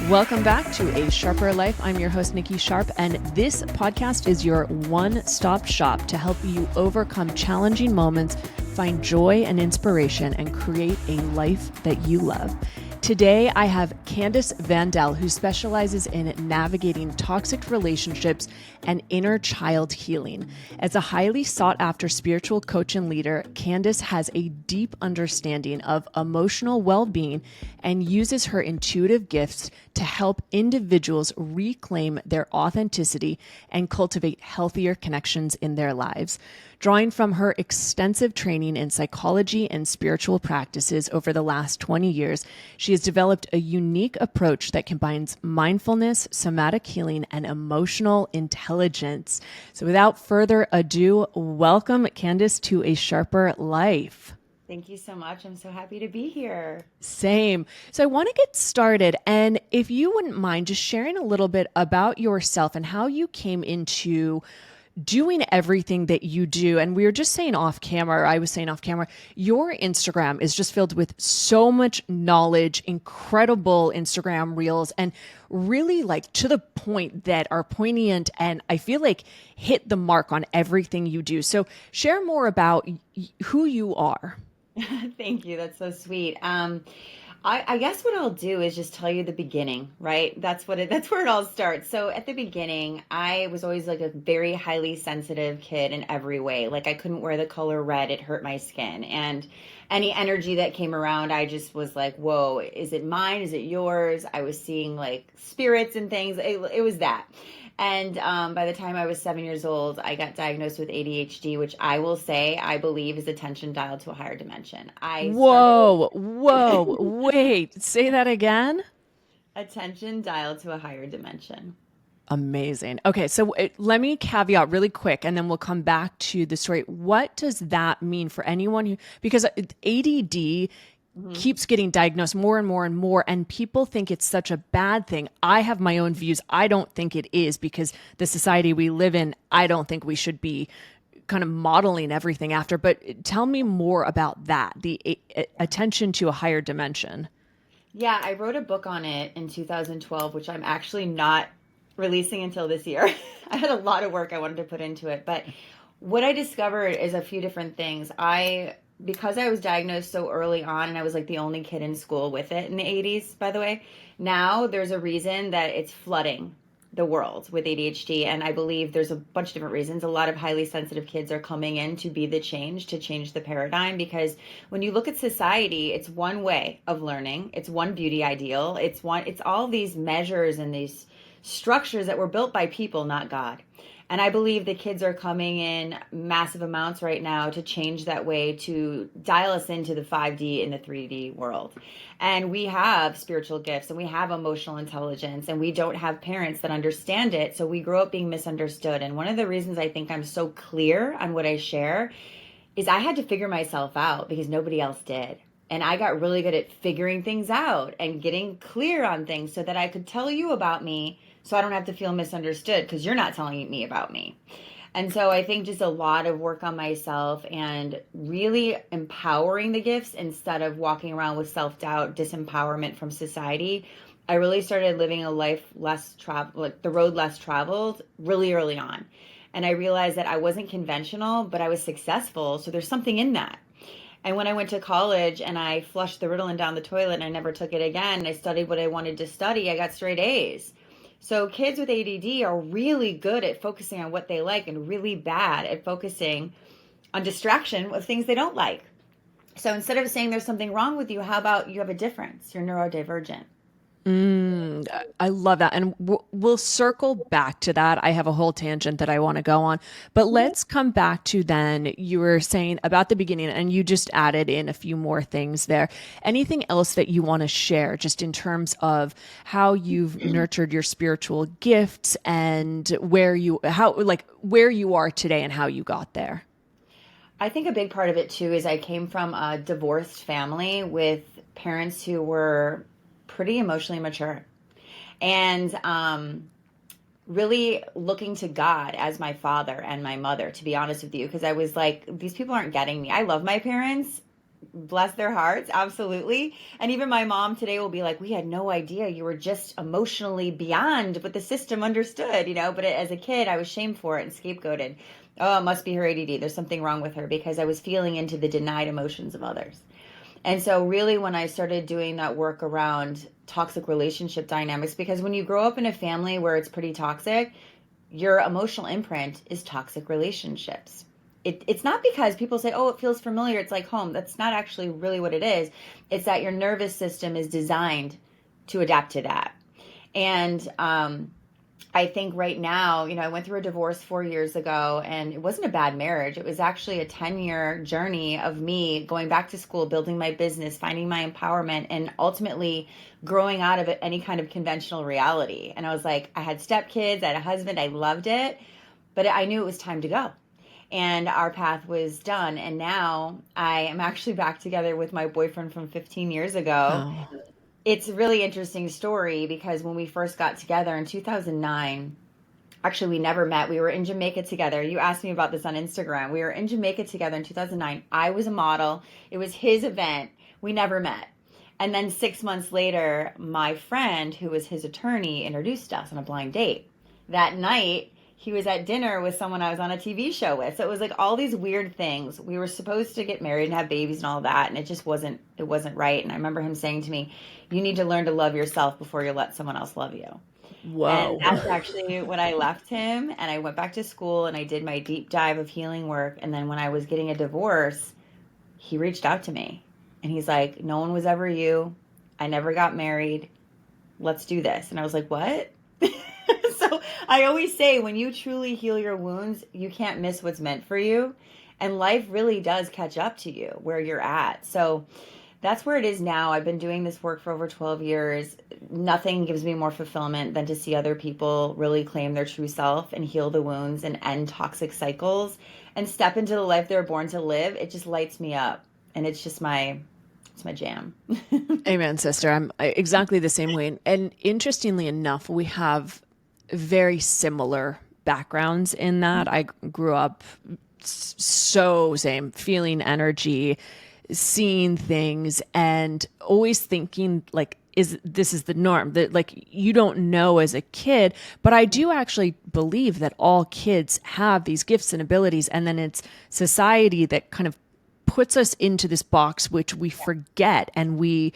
Welcome back to A Sharper Life. I'm your host, Nikki Sharp, and this podcast is your one-stop shop to help you overcome challenging moments, find joy and inspiration, and create a life that you love. Today, I have Candice Vandel, who specializes in navigating toxic relationships and inner child healing. As a highly sought-after spiritual coach and leader, Candice has a deep understanding of emotional well-being and uses her intuitive gifts to help individuals reclaim their authenticity and cultivate healthier connections in their lives. Drawing from her extensive training in psychology and spiritual practices over the last 20 years, she has developed a unique approach that combines mindfulness, somatic healing, and emotional intelligence. So without further ado, welcome Candice to A Sharper Life. Thank you so much. I'm so happy to be here. Same. So I want to get started. And if you wouldn't mind just sharing a little bit about yourself and how you came into doing everything that you do. And we were just saying off camera, I was saying off camera, your Instagram is just filled with so much knowledge, incredible Instagram reels, and really like to the point that are poignant and I feel like hit the mark on everything you do. So share more about who you are. Thank you. That's so sweet. I guess what I'll do is just tell you the beginning, right? That's where it all starts. So at the beginning, I was always like a very highly sensitive kid in every way. Like I couldn't wear the color red. It hurt my skin. And any energy that came around, I just was like, whoa, is it mine? Is it yours? I was seeing like spirits and things. It was that. And by the time I was 7 years old, I got diagnosed with ADHD, which I will say I believe is attention dialed to a higher dimension. Whoa, wait, say that again? Attention dialed to a higher dimension. Amazing. Okay, so let me caveat really quick, and then we'll come back to the story. What does that mean for anyone who, because ADD keeps getting diagnosed more and more and more, and people think it's such a bad thing. I have my own views. I don't think it is, because the society we live in, I don't think we should be kind of modeling everything after. But tell me more about that, the attention to a higher dimension. Yeah, I wrote a book on it in 2012, which I'm actually not releasing until this year. I had a lot of work I wanted to put into it, but what I discovered is a few different things. Because I was diagnosed so early on, and I was like the only kid in school with it in the 80s, by the way, now there's a reason that it's flooding the world with ADHD. And I believe there's a bunch of different reasons. A lot of highly sensitive kids are coming in to be the change, to change the paradigm. Because when you look at society, it's one way of learning. It's one beauty ideal. It's all these measures and these structures that were built by people, not God. And I believe the kids are coming in massive amounts right now to change that way, to dial us into the 5D and the 3D world. And we have spiritual gifts and we have emotional intelligence, and we don't have parents that understand it. So we grow up being misunderstood. And one of the reasons I think I'm so clear on what I share is I had to figure myself out because nobody else did. And I got really good at figuring things out and getting clear on things so that I could tell you about me, so I don't have to feel misunderstood because you're not telling me about me. And so I think just a lot of work on myself and really empowering the gifts instead of walking around with self-doubt, disempowerment from society. I really started living a life less travel, like the road less traveled, really early on. And I realized that I wasn't conventional, but I was successful. So there's something in that. And when I went to college and I flushed the Ritalin down the toilet and I never took it again, and I studied what I wanted to study, I got straight A's. So kids with ADD are really good at focusing on what they like and really bad at focusing on distraction with things they don't like. So instead of saying there's something wrong with you, how about you have a difference? You're neurodivergent. I love that. And we'll circle back to that. I have a whole tangent that I want to go on, but let's come back to then you were saying about the beginning, and you just added in a few more things there. Anything else that you want to share just in terms of how you've nurtured your spiritual gifts and where you are today and how you got there? I think a big part of it too is I came from a divorced family with parents who were pretty emotionally mature, and really looking to God as my father and my mother, to be honest with you, because I was like, these people aren't getting me. I love my parents, bless their hearts, absolutely. And even my mom today will be like, we had no idea you were just emotionally beyond what the system understood, but as a kid, I was shamed for it and scapegoated. Oh, it must be her ADD. There's something wrong with her because I was feeling into the denied emotions of others. And so really when I started doing that work around toxic relationship dynamics, because when you grow up in a family where it's pretty toxic, your emotional imprint is toxic relationships. It's not because people say, oh, it feels familiar, it's like home. That's not actually really what it is. It's that your nervous system is designed to adapt to that. And I think right now, I went through a divorce 4 years ago, and it wasn't a bad marriage. It was actually a 10-year journey of me going back to school, building my business, finding my empowerment, and ultimately growing out of any kind of conventional reality. And I was like, I had stepkids, I had a husband, I loved it, but I knew it was time to go. And our path was done. And now I am actually back together with my boyfriend from 15 years ago. Oh. It's a really interesting story because when we first got together in 2009, actually we never met. We were in Jamaica together. You asked me about this on Instagram. We were in Jamaica together in 2009. I was a model. It was his event. We never met. And then 6 months later, my friend, who was his attorney, introduced us on a blind date. That night, he was at dinner with someone I was on a TV show with. So it was like all these weird things. We were supposed to get married and have babies and all that, and it wasn't right. And I remember him saying to me, you need to learn to love yourself before you let someone else love you. Whoa. And that's actually when I left him, and I went back to school and I did my deep dive of healing work. And then when I was getting a divorce, he reached out to me and he's like, no one was ever you. I never got married. Let's do this. And I was like, what? So I always say, when you truly heal your wounds, you can't miss what's meant for you. And life really does catch up to you where you're at. So that's where it is now. I've been doing this work for over 12 years. Nothing gives me more fulfillment than to see other people really claim their true self and heal the wounds and end toxic cycles and step into the life they're born to live. It just lights me up. And it's just it's my jam. Amen, sister. I'm exactly the same way. And interestingly enough, we have very similar backgrounds in that. I grew up so same, feeling energy, seeing things, and always thinking like, this is the norm, that like you don't know as a kid. But I do actually believe that all kids have these gifts and abilities, and then it's society that kind of puts us into this box, which we forget, and we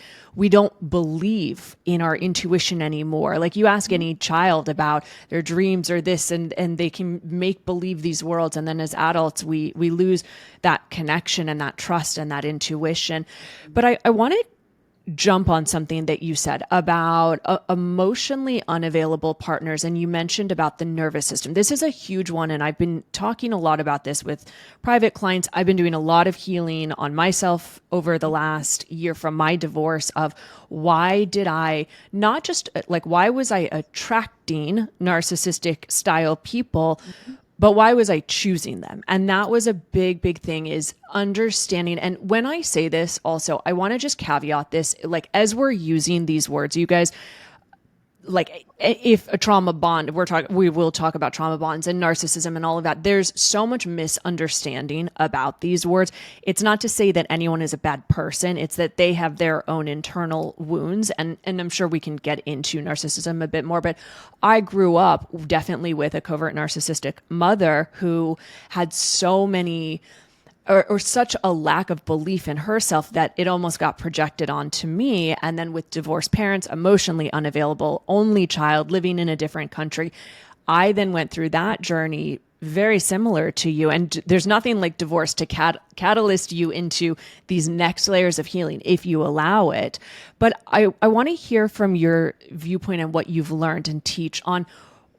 don't believe in our intuition anymore. Like you ask any child about their dreams or this, and they can make believe these worlds. And then as adults, we lose that connection and that trust and that intuition. But I want to jump on something that you said about emotionally unavailable partners. And you mentioned about the nervous system. This is a huge one. And I've been talking a lot about this with private clients. I've been doing a lot of healing on myself over the last year from my divorce of why did I not just like, why was I attracting narcissistic style people, but why was I choosing them? And that was a big, big thing, is understanding. And when I say this also, I want to just caveat this, like as we're using these words, you guys, like if a trauma bond, we will talk about trauma bonds and narcissism and all of that. There's so much misunderstanding about these words. It's not to say that anyone is a bad person. It's that they have their own internal wounds. And I'm sure we can get into narcissism a bit more, but I grew up definitely with a covert narcissistic mother who had so many or such a lack of belief in herself that it almost got projected onto me. And then with divorced parents, emotionally unavailable, only child, living in a different country, I then went through that journey very similar to you. And there's nothing like divorce to catalyst you into these next layers of healing if you allow it. But I want to hear from your viewpoint and what you've learned and teach on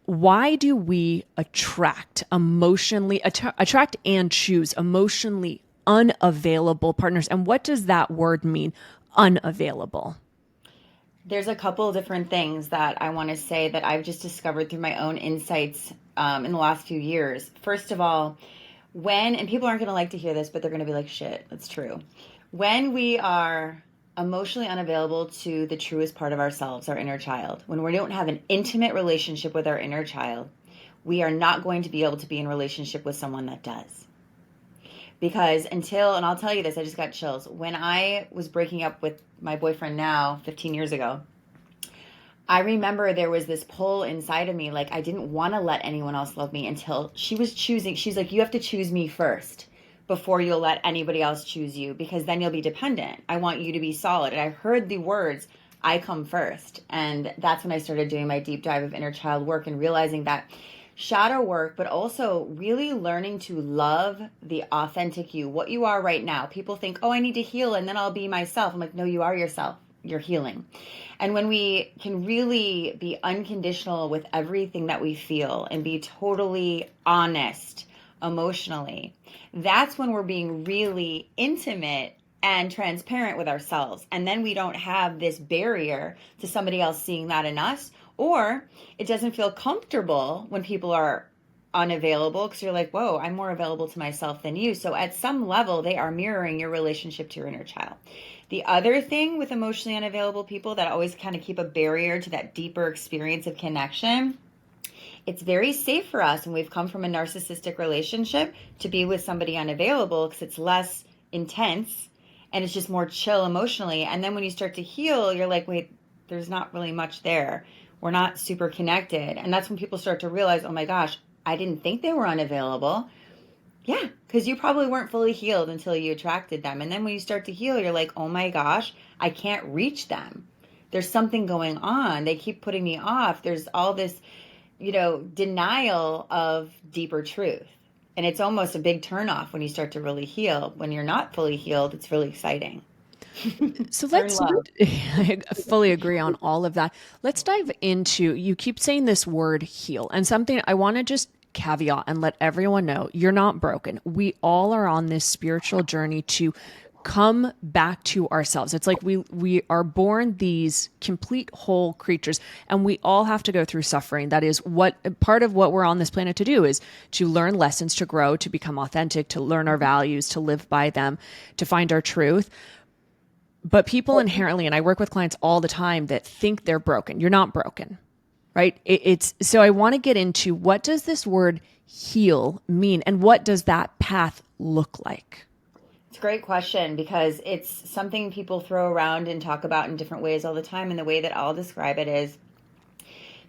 why do we attract and choose emotionally unavailable partners? And what does that word mean, unavailable? There's a couple of different things that I want to say that I've just discovered through my own insights in the last few years. First of all, and people aren't going to like to hear this, but they're going to be like, shit, that's true. When we are emotionally unavailable to the truest part of ourselves, our inner child, when we don't have an intimate relationship with our inner child, we are not going to be able to be in relationship with someone that does. Because until, and I'll tell you this, I just got chills. When I was breaking up with my boyfriend now, 15 years ago, I remember there was this pull inside of me. Like, I didn't want to let anyone else love me until she was choosing. She's like, you have to choose me first before you'll let anybody else choose you, because then you'll be dependent. I want you to be solid. And I heard the words, I come first. And that's when I started doing my deep dive of inner child work and realizing that shadow work, but also really learning to love the authentic you, what you are right now. People think, oh, I need to heal and then I'll be myself. I'm like, no, you are yourself. You're healing. And when we can really be unconditional with everything that we feel and be totally honest emotionally, that's when we're being really intimate and transparent with ourselves. And then we don't have this barrier to somebody else seeing that in us, or it doesn't feel comfortable when people are unavailable because you're like, whoa, I'm more available to myself than you. So at some level, they are mirroring your relationship to your inner child. The other thing with emotionally unavailable people that always kind of keep a barrier to that deeper experience of connection, it's very safe for us when we've come from a narcissistic relationship to be with somebody unavailable because it's less intense and it's just more chill emotionally. And then when you start to heal, you're like, wait, there's not really much there. We're not super connected. And that's when people start to realize, oh my gosh, I didn't think they were unavailable. Yeah, because you probably weren't fully healed until you attracted them. And then when you start to heal, you're like, oh my gosh, I can't reach them. There's something going on. They keep putting me off. There's all this, denial of deeper truth. And it's almost a big turnoff when you start to really heal. When you're not fully healed, it's really exciting. So I fully agree on all of that. Let's dive into, you keep saying this word heal, and something I want to just caveat and let everyone know, you're not broken. We all are on this spiritual journey to come back to ourselves. It's like we are born these complete whole creatures, and we all have to go through suffering. That is what part of what we're on this planet to do, is to learn lessons, to grow, to become authentic, to learn our values, to live by them, to find our truth. But people inherently, and I work with clients all the time that think they're broken. You're not broken, right? So I want to get into, what does this word heal mean, and what does that path look like? It's a great question, because it's something people throw around and talk about in different ways all the time. And the way that I'll describe it is,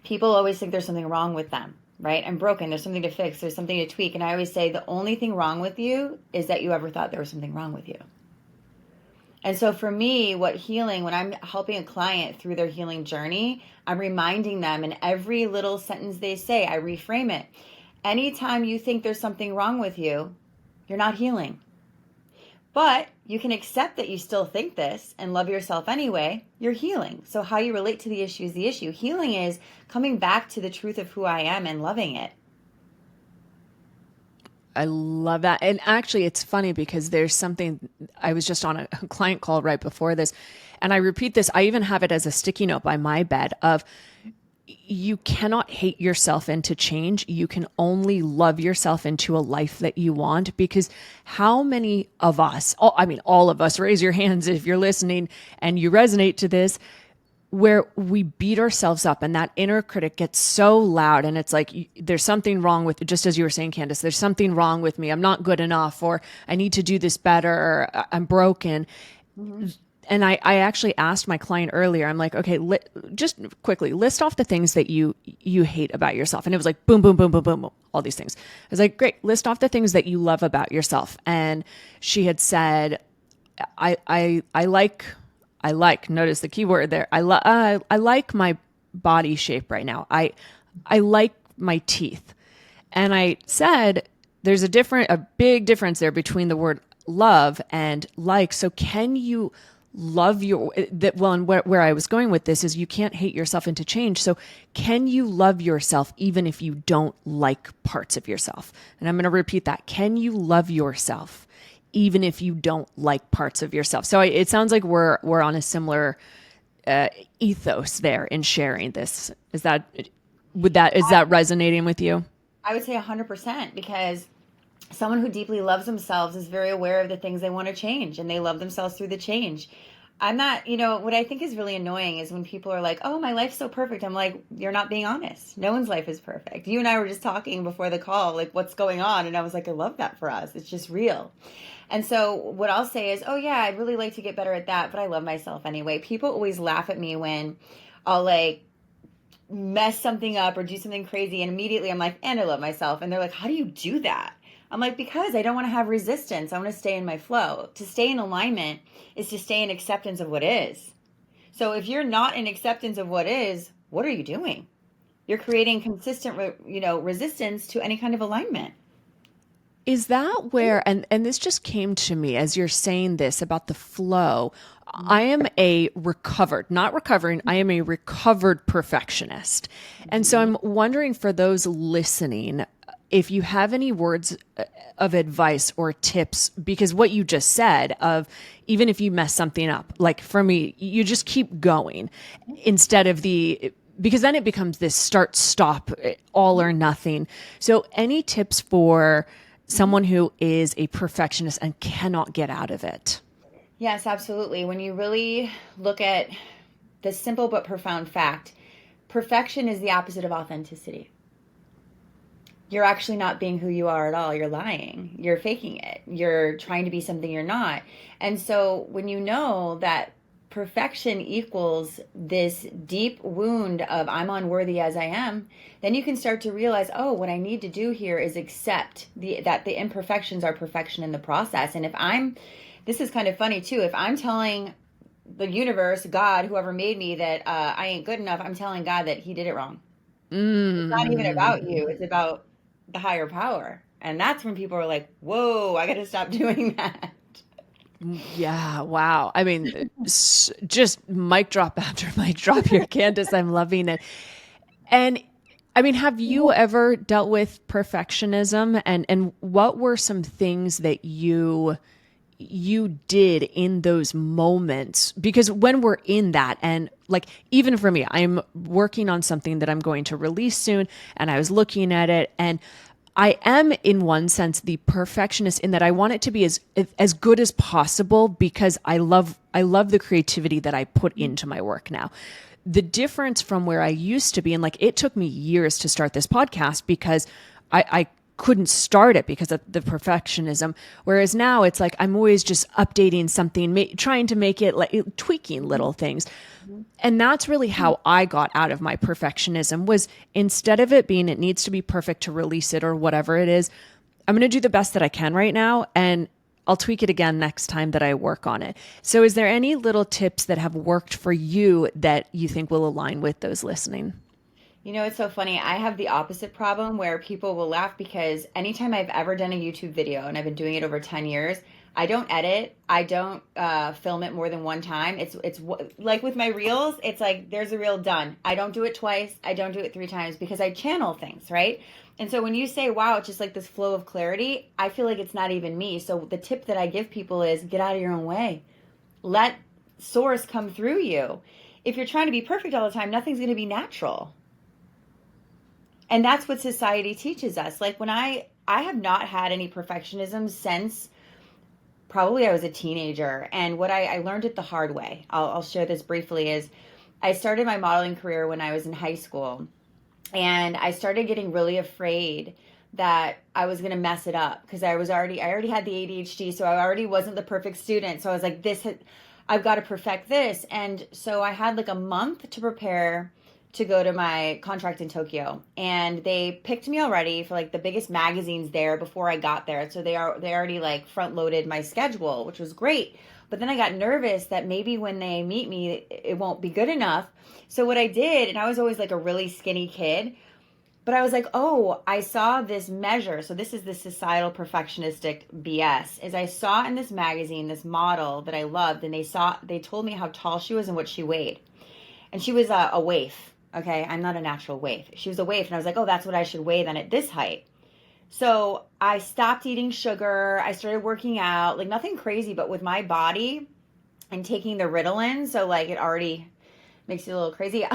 people always think there's something wrong with them, right? I'm broken. There's something to fix. There's something to tweak. And I always say the only thing wrong with you is that you ever thought there was something wrong with you. And so for me, when I'm helping a client through their healing journey, I'm reminding them in every little sentence they say, I reframe it. Anytime you think there's something wrong with you, you're not healing. But you can accept that you still think this and love yourself anyway, you're healing. So how you relate to the issue is the issue. Healing is coming back to the truth of who I am and loving it. I love that. And actually, it's funny because there's something, I was just on a client call right before this, and I repeat this. I even have it as a sticky note by my bed of, you cannot hate yourself into change. You can only love yourself into a life that you want. Because how many of us, all of us, raise your hands if you're listening and you resonate to this, where we beat ourselves up and that inner critic gets so loud, and it's like, there's something wrong with, just as you were saying, Candice, there's something wrong with me. I'm not good enough, or I need to do this better, or I'm broken. Mm-hmm. And I actually asked my client earlier, I'm like, okay, just quickly list off the things that you hate about yourself. And it was like, boom, boom, boom, boom, boom, all these things. I was like, great, list off the things that you love about yourself. And she had said, I like, notice the key word there. I like my body shape right now. I like my teeth. And I said, there's a big difference there between the word love and like. So can you love and where I was going with this is, you can't hate yourself into change. So can you love yourself even if you don't like parts of yourself? And I'm going to repeat that. Can you love yourself even if you don't like parts of yourself? So it sounds like we're on a similar ethos there in sharing this. Is that resonating with you? I would say 100%, because someone who deeply loves themselves is very aware of the things they want to change, and they love themselves through the change. I'm not, what I think is really annoying is when people are like, oh, my life's so perfect. I'm like, you're not being honest. No one's life is perfect. You and I were just talking before the call, like what's going on. And I was like, I love that for us. It's just real. And so what I'll say is, oh yeah, I'd really like to get better at that, but I love myself anyway. People always laugh at me when I'll like mess something up or do something crazy. And immediately I'm like, and I love myself. And they're like, how do you do that? I'm like, because I don't want to have resistance. I want to stay in my flow. To stay in alignment is to stay in acceptance of what is. So if you're not in acceptance of what is, what are you doing? You're creating consistent, resistance to any kind of alignment. Is that where, and this just came to me as you're saying this about the flow. I am a not recovering, I am a recovered perfectionist. And so I'm wondering for those listening, if you have any words of advice or tips, because what you just said of even if you mess something up, like for me, you just keep going instead of because then it becomes this start, stop, all or nothing. So any tips for someone who is a perfectionist and cannot get out of it? Yes, absolutely. When you really look at the simple but profound fact, perfection is the opposite of authenticity. You're actually not being who you are at all. You're lying. You're faking it. You're trying to be something you're not. And so when you know that perfection equals this deep wound of I'm unworthy as I am, then you can start to realize, oh, what I need to do here is accept that the imperfections are perfection in the process. And this is kind of funny too, if I'm telling the universe, God, whoever made me, that I ain't good enough, I'm telling God that he did it wrong. It's not even about you. It's about the higher power. And that's when people are like, whoa, I got to stop doing that. Yeah. Wow. I mean, just mic drop after mic drop here, Candice. I'm loving it. And I mean, have you ever dealt with perfectionism, and what were some things that you did in those moments? Because when we're in that, and like, even for me, I'm working on something that I'm going to release soon, and I was looking at it, and I am in one sense the perfectionist in that I want it to be as good as possible because I love the creativity that I put into my work now. The difference from where I used to be, and like it took me years to start this podcast because I couldn't start it because of the perfectionism. Whereas now it's like I'm always just updating something, trying to make it like tweaking little things. And that's really how I got out of my perfectionism, was instead of it being it needs to be perfect to release it or whatever it is, I'm going to do the best that I can right now, and I'll tweak it again next time that I work on it. So is there any little tips that have worked for you that you think will align with those listening? It's so funny. I have the opposite problem where people will laugh because anytime I've ever done a YouTube video, and I've been doing it over 10 years, I don't edit. I don't film it more than one time. It's like with my reels, it's like there's a reel done. I don't do it twice. I don't do it 3 times because I channel things, right? And so when you say, wow, it's just like this flow of clarity, I feel like it's not even me. So the tip that I give people is get out of your own way. Let source come through you. If you're trying to be perfect all the time, nothing's going to be natural. And that's what society teaches us. Like when I have not had any perfectionism since probably I was a teenager. And what I learned it the hard way, I'll share this briefly, is I started my modeling career when I was in high school. And I started getting really afraid that I was going to mess it up because I already had the ADHD. So I already wasn't the perfect student. So I was like, I've got to perfect this. And so I had like a month to prepare to go to my contract in Tokyo, and they picked me already for like the biggest magazines there before I got there. So they already like front loaded my schedule, which was great. But then I got nervous that maybe when they meet me, it won't be good enough. So what I did, and I was always like a really skinny kid, but I was like, oh, I saw this measure. So this is the societal perfectionistic BS, is I saw in this magazine, this model that I loved, and they told me how tall she was and what she weighed. And she was a waif. Okay, I'm not a natural waif. She was a waif, and I was like, oh, that's what I should weigh then at this height. So I stopped eating sugar. I started working out, like nothing crazy, but with my body and taking the Ritalin. So like it already, makes you a little crazy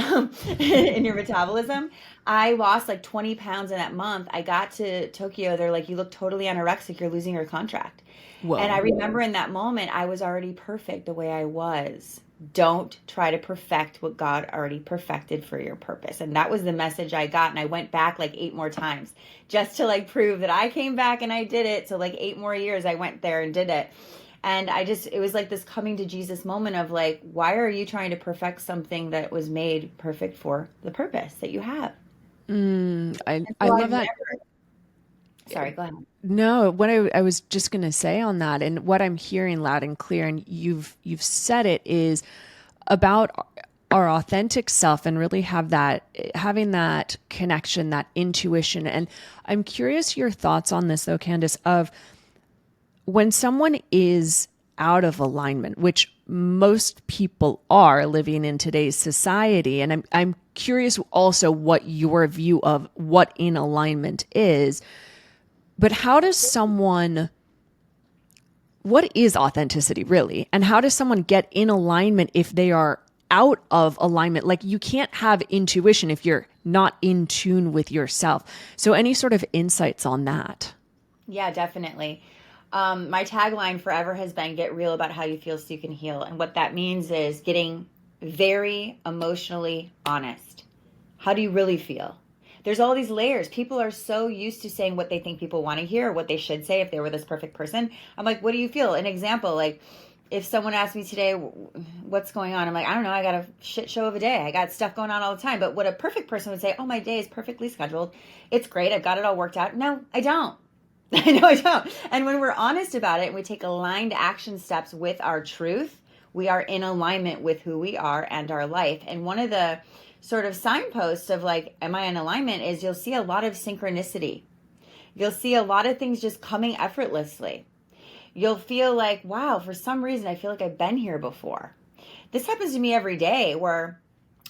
in your metabolism. I lost like 20 pounds in that month. I got to Tokyo. They're like, you look totally anorexic. You're losing your contract. And I Whoa. remember in that moment, I was already perfect the way I was. Don't try to perfect what God already perfected for your purpose. And that was the message I got. And I went back like 8 more times just to like prove that I came back and I did it. So like 8 more years I went there and did it. And it was like this coming to Jesus moment of like, why are you trying to perfect something that was made perfect for the purpose that you have? And I so love I've that. never, sorry, go ahead. No, what I was just going to say on that, and what I'm hearing loud and clear, and you've said it, is about our authentic self and really having that connection, that intuition. And I'm curious your thoughts on this though, Candice, of when someone is out of alignment, which most people are living in today's society. And I'm curious also what your view of what in alignment is, but what is authenticity really? And how does someone get in alignment if they are out of alignment? Like you can't have intuition if you're not in tune with yourself. So any sort of insights on that? Yeah, definitely. My tagline forever has been get real about how you feel so you can heal. And what that means is getting very emotionally honest. How do you really feel? There's all these layers. People are so used to saying what they think people want to hear, or what they should say if they were this perfect person. I'm like, what do you feel? An example, like if someone asked me today, what's going on? I'm like, I don't know. I got a shit show of a day. I got stuff going on all the time. But what a perfect person would say, oh, my day is perfectly scheduled. It's great. I've got it all worked out. No, I don't. I know I don't. And when we're honest about it and we take aligned action steps with our truth, we are in alignment with who we are and our life. And one of the sort of signposts of like, am I in alignment is you'll see a lot of synchronicity. You'll see a lot of things just coming effortlessly. You'll feel like, wow, for some reason, I feel like I've been here before. This happens to me every day where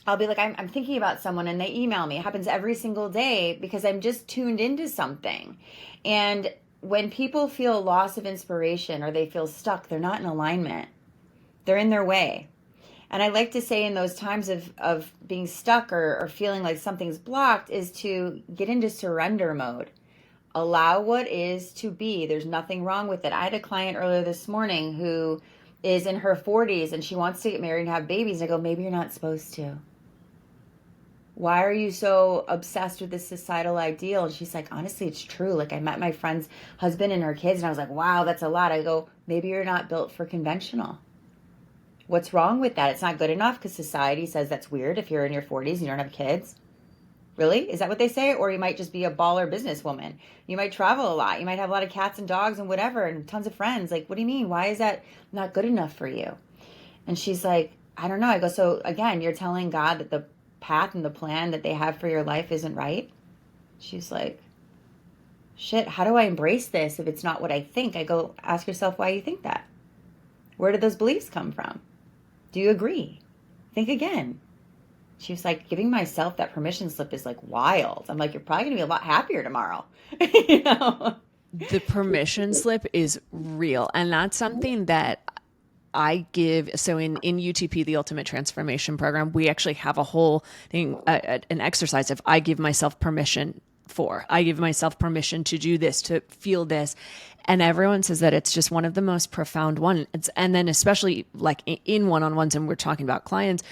I'll be like, I'm thinking about someone and they email me. It happens every single day because I'm just tuned into something. And when people feel loss of inspiration or they feel stuck, they're not in alignment. They're in their way. And I like to say in those times of being stuck or feeling like something's blocked is to get into surrender mode. Allow what is to be. There's nothing wrong with it. I had a client earlier this morning who is in her 40s and she wants to get married and have babies. I go, maybe you're not supposed to. Why are you so obsessed with this societal ideal? And she's like, honestly, it's true. Like I met my friend's husband and her kids and I was like, wow, that's a lot. I go, maybe you're not built for conventional. What's wrong with that? It's not good enough because society says that's weird if you're in your 40s and you don't have kids. Really? Is that what they say? Or you might just be a baller businesswoman. You might travel a lot. You might have a lot of cats and dogs and whatever and tons of friends. Like, what do you mean? Why is that not good enough for you? And she's like, I don't know. I go, so again, you're telling God that the path and the plan that they have for your life isn't right? She's like, shit, how do I embrace this if it's not what I think? I go, ask yourself why you think that. Where did those beliefs come from? Do you agree? Think again. She was like, giving myself that permission slip is like wild. I'm like, you're probably going to be a lot happier tomorrow. You know? The permission slip is real. And that's something that I give. So in UTP, the Ultimate Transformation Program, we actually have a whole thing, an exercise of I give myself permission I give myself permission to do this, to feel this. And everyone says that it's just one of the most profound ones. And then especially like in one-on-ones, and we're talking about clients,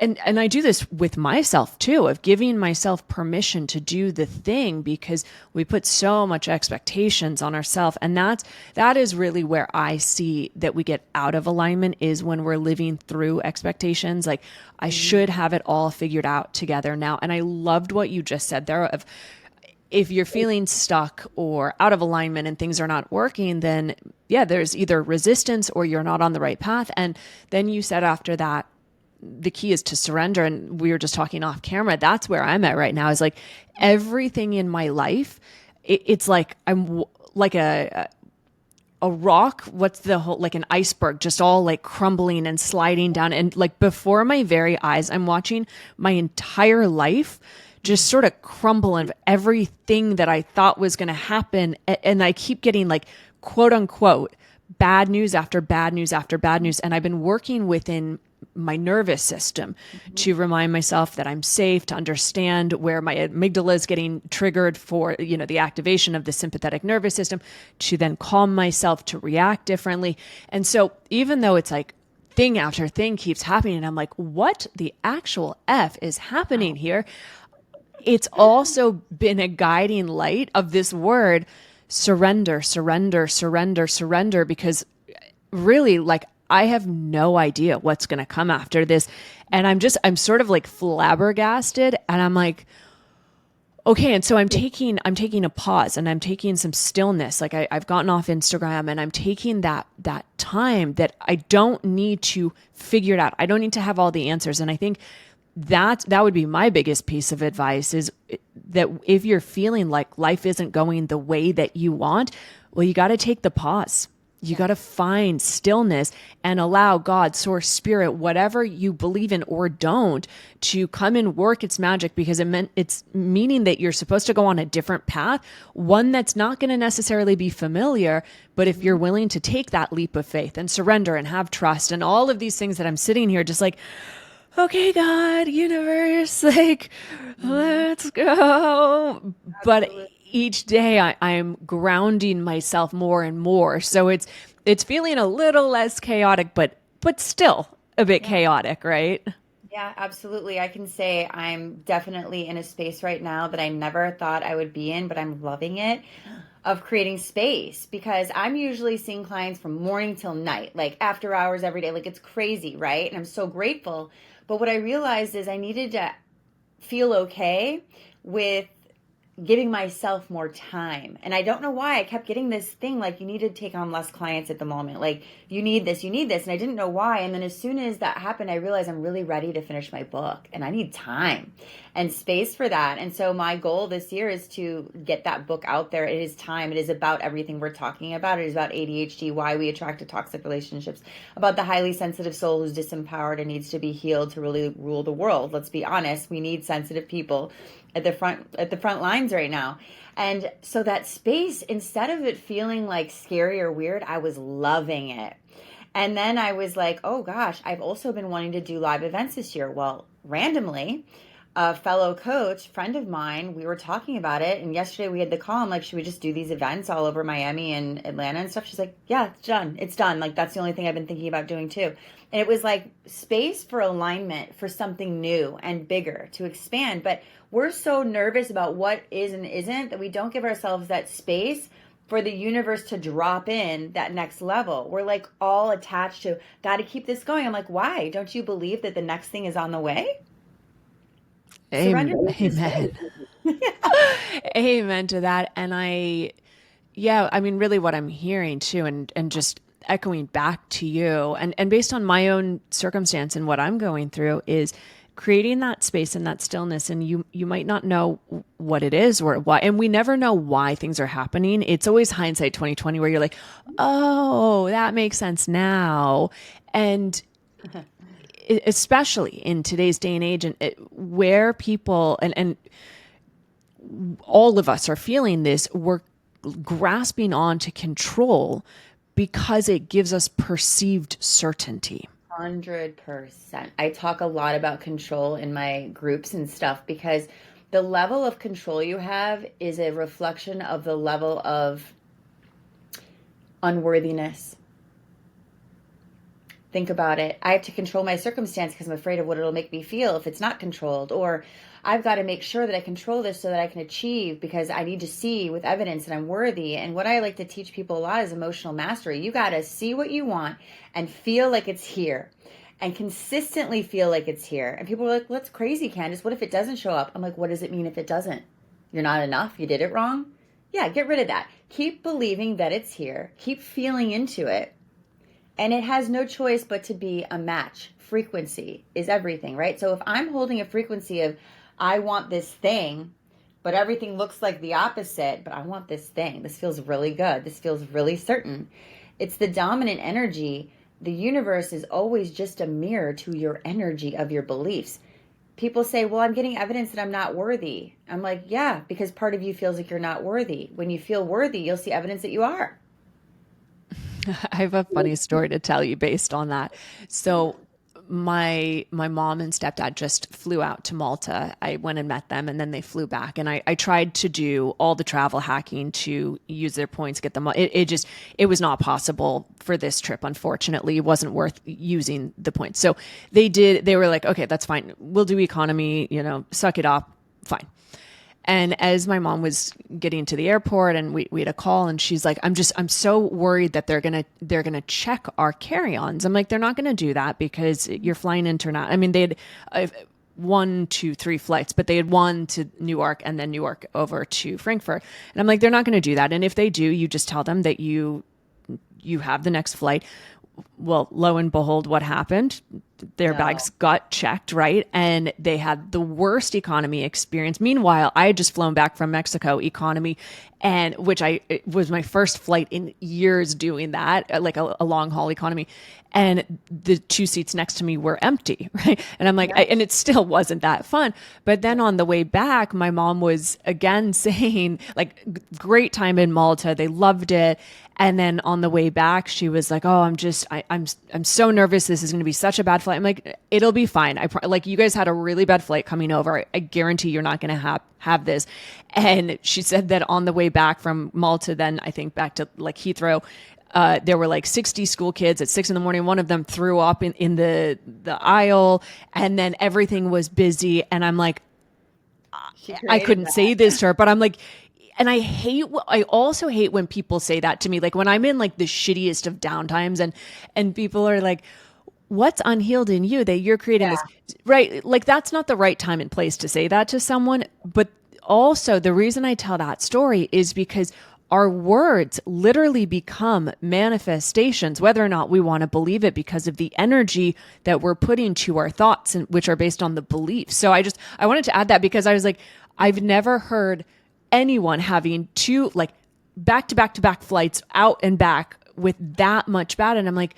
and I do this with myself too, of giving myself permission to do the thing, because we put so much expectations on ourselves. And that is really where I see that we get out of alignment, is when we're living through expectations. Like I should have it all figured out together now. And I loved what you just said there of, if you're feeling stuck or out of alignment and things are not working, then yeah, there's either resistance or you're not on the right path. And then you said after that, the key is to surrender. And we were just talking off camera. That's where I'm at right now, is like everything in my life. It's like I'm like a rock. What's the whole, like an iceberg, just all like crumbling and sliding down. And like before my very eyes, I'm watching my entire life just sort of crumble, and everything that I thought was going to happen. And I keep getting like, quote unquote, bad news after bad news after bad news. And I've been working within my nervous system, to remind myself that I'm safe, to understand where my amygdala is getting triggered for, the activation of the sympathetic nervous system, to then calm myself, to react differently. And so even though it's like thing after thing keeps happening, and I'm like, what the actual F is happening here? It's also been a guiding light of this word, surrender, surrender, surrender, surrender, because really, like, I have no idea what's going to come after this. And I'm sort of like flabbergasted, and I'm like, okay. And so I'm taking a pause, and I'm taking some stillness. Like I've gotten off Instagram, and I'm taking that time that I don't need to figure it out. I don't need to have all the answers. And I think that would be my biggest piece of advice, is that if you're feeling like life isn't going the way that you want, well, you got to take the pause. You got to find stillness and allow God, source, spirit, whatever you believe in or don't, to come and work its magic, because it's meaning that you're supposed to go on a different path, one that's not going to necessarily be familiar. But if you're willing to take that leap of faith and surrender and have trust and all of these things that I'm sitting here just like, okay, God, universe, like, let's go. But each day I'm grounding myself more and more. So it's feeling a little less chaotic, but still a bit chaotic, right? Yeah, absolutely. I can say I'm definitely in a space right now that I never thought I would be in, but I'm loving it, of creating space, because I'm usually seeing clients from morning till night, like after hours every day. Like, it's crazy, right? And I'm so grateful. But what I realized is I needed to feel okay with giving myself more time. And I don't know why I kept getting this thing, like, you need to take on less clients at the moment. Like, you need this. And I didn't know why. And then as soon as that happened, I realized I'm really ready to finish my book, and I need time and space for that. And so my goal this year is to get that book out there. It is time. It is about everything we're talking about. It is about ADHD, why we attract to toxic relationships, about the highly sensitive soul who's disempowered and needs to be healed to really rule the world. Let's be honest. We need sensitive people at the front lines right now. And so that space, instead of it feeling like scary or weird, I was loving it. And then I was like, oh gosh, I've also been wanting to do live events this year. Well, randomly, a fellow coach, friend of mine, we were talking about it. And yesterday we had the call. I'm like, should we just do these events all over Miami and Atlanta and stuff? She's like, yeah, it's done. It's done. Like, that's the only thing I've been thinking about doing too. And it was like space for alignment, for something new and bigger to expand. But we're so nervous about what is and isn't that we don't give ourselves that space for the universe to drop in that next level. We're like all attached to, got to keep this going. I'm like, why? Don't you believe that the next thing is on the way? Amen. Amen to that. And I mean, really what I'm hearing too, and just echoing back to you, and based on my own circumstance and what I'm going through, is creating that space and that stillness. And you might not know what it is or why, and we never know why things are happening. It's always hindsight 2020, where you're like, oh, that makes sense now. And especially in today's day and age, and where people and all of us are feeling this, we're grasping on to control because it gives us perceived certainty. 100%. I talk a lot about control in my groups and stuff, because the level of control you have is a reflection of the level of unworthiness. Think about it. I have to control my circumstance because I'm afraid of what it'll make me feel if it's not controlled. Or I've got to make sure that I control this so that I can achieve, because I need to see with evidence that I'm worthy. And what I like to teach people a lot is emotional mastery. You got to see what you want and feel like it's here, and consistently feel like it's here. And people are like, well, that's crazy, Candice. What if it doesn't show up? I'm like, what does it mean if it doesn't? You're not enough? You did it wrong? Yeah, get rid of that. Keep believing that it's here. Keep feeling into it. And it has no choice but to be a match. Frequency is everything, right? So if I'm holding a frequency of, I want this thing, but everything looks like the opposite, but I want this thing. This feels really good. This feels really certain. It's the dominant energy. The universe is always just a mirror to your energy of your beliefs. People say, well, I'm getting evidence that I'm not worthy. I'm like, yeah, because part of you feels like you're not worthy. When you feel worthy, you'll see evidence that you are. I have a funny story to tell you based on that. So my mom and stepdad just flew out to Malta. I went and met them, and then they flew back. And I tried to do all the travel hacking to use their points, get them. It was not possible for this trip. Unfortunately, it wasn't worth using the points. So they were like, okay, that's fine. We'll do economy. Suck it up. Fine. And as my mom was getting to the airport and we had a call, and she's like, I'm so worried that they're going to check our carry-ons. I'm like, they're not going to do that because you're flying international. I mean, they had 1, 2, 3 flights, but they had one to Newark and then Newark over to Frankfurt. And I'm like, they're not going to do that. And if they do, you just tell them that you have the next flight. Well, lo and behold, what happened? Their bags got checked, right? And they had the worst economy experience. Meanwhile, I had just flown back from Mexico economy, and it was my first flight in years doing that, like a long haul economy. And the 2 seats next to me were empty, right? And I'm like, and it still wasn't that fun. But then on the way back, my mom was again saying, like, great time in Malta. They loved it. And then on the way back, she was like, "Oh, I'm so nervous. This is going to be such a bad flight." I'm like, "It'll be fine. Like, you guys had a really bad flight coming over. I guarantee you're not going to have this." And she said that on the way back from Malta, then I think back to like Heathrow, there were like 60 school kids at 6 a.m. One of them threw up in the aisle, and then everything was busy. And I'm like, I couldn't say this to her, but I'm like. And I also hate when people say that to me, like when I'm in like the shittiest of downtimes and people are like, what's unhealed in you that you're creating this, right? Like that's not the right time and place to say that to someone. But also the reason I tell that story is because our words literally become manifestations, whether or not we want to believe it, because of the energy that we're putting to our thoughts, and which are based on the beliefs. So I wanted to add that because I was like, I've never heard anyone having 2 like back to back flights out and back with that much bad. And I'm like,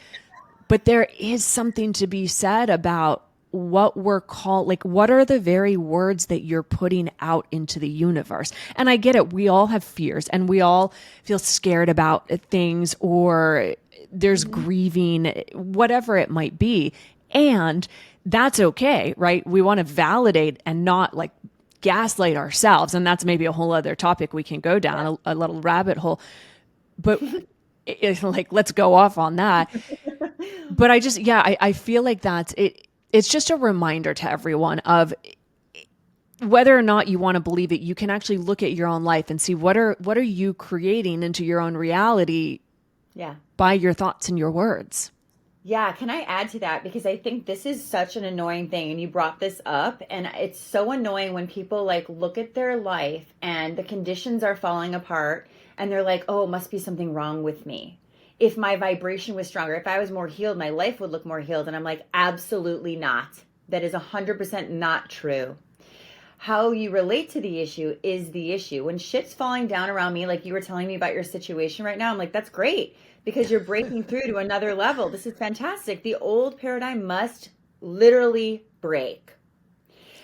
but there is something to be said about what we're called, like what are the very words that you're putting out into the universe. And I get it. We all have fears and we all feel scared about things, or there's grieving, whatever it might be. And that's okay, right? We want to validate and not like gaslight ourselves. And that's maybe a whole other topic we can go down, a little rabbit hole. But it's like, let's go off on that. But I feel like that's it. It's just a reminder to everyone of whether or not you want to believe it, you can actually look at your own life and see what are you creating into your own reality by your thoughts and your words. Yeah, can I add to that? Because I think this is such an annoying thing, and you brought this up, and it's so annoying when people like look at their life and the conditions are falling apart and they're like, oh, it must be something wrong with me. If my vibration was stronger, if I was more healed, my life would look more healed. And I'm like, absolutely not. That is 100% not true. How you relate to the issue is the issue. When shit's falling down around me, like you were telling me about your situation right now, I'm like, that's great. Because you're breaking through to another level. This is fantastic. The old paradigm must literally break.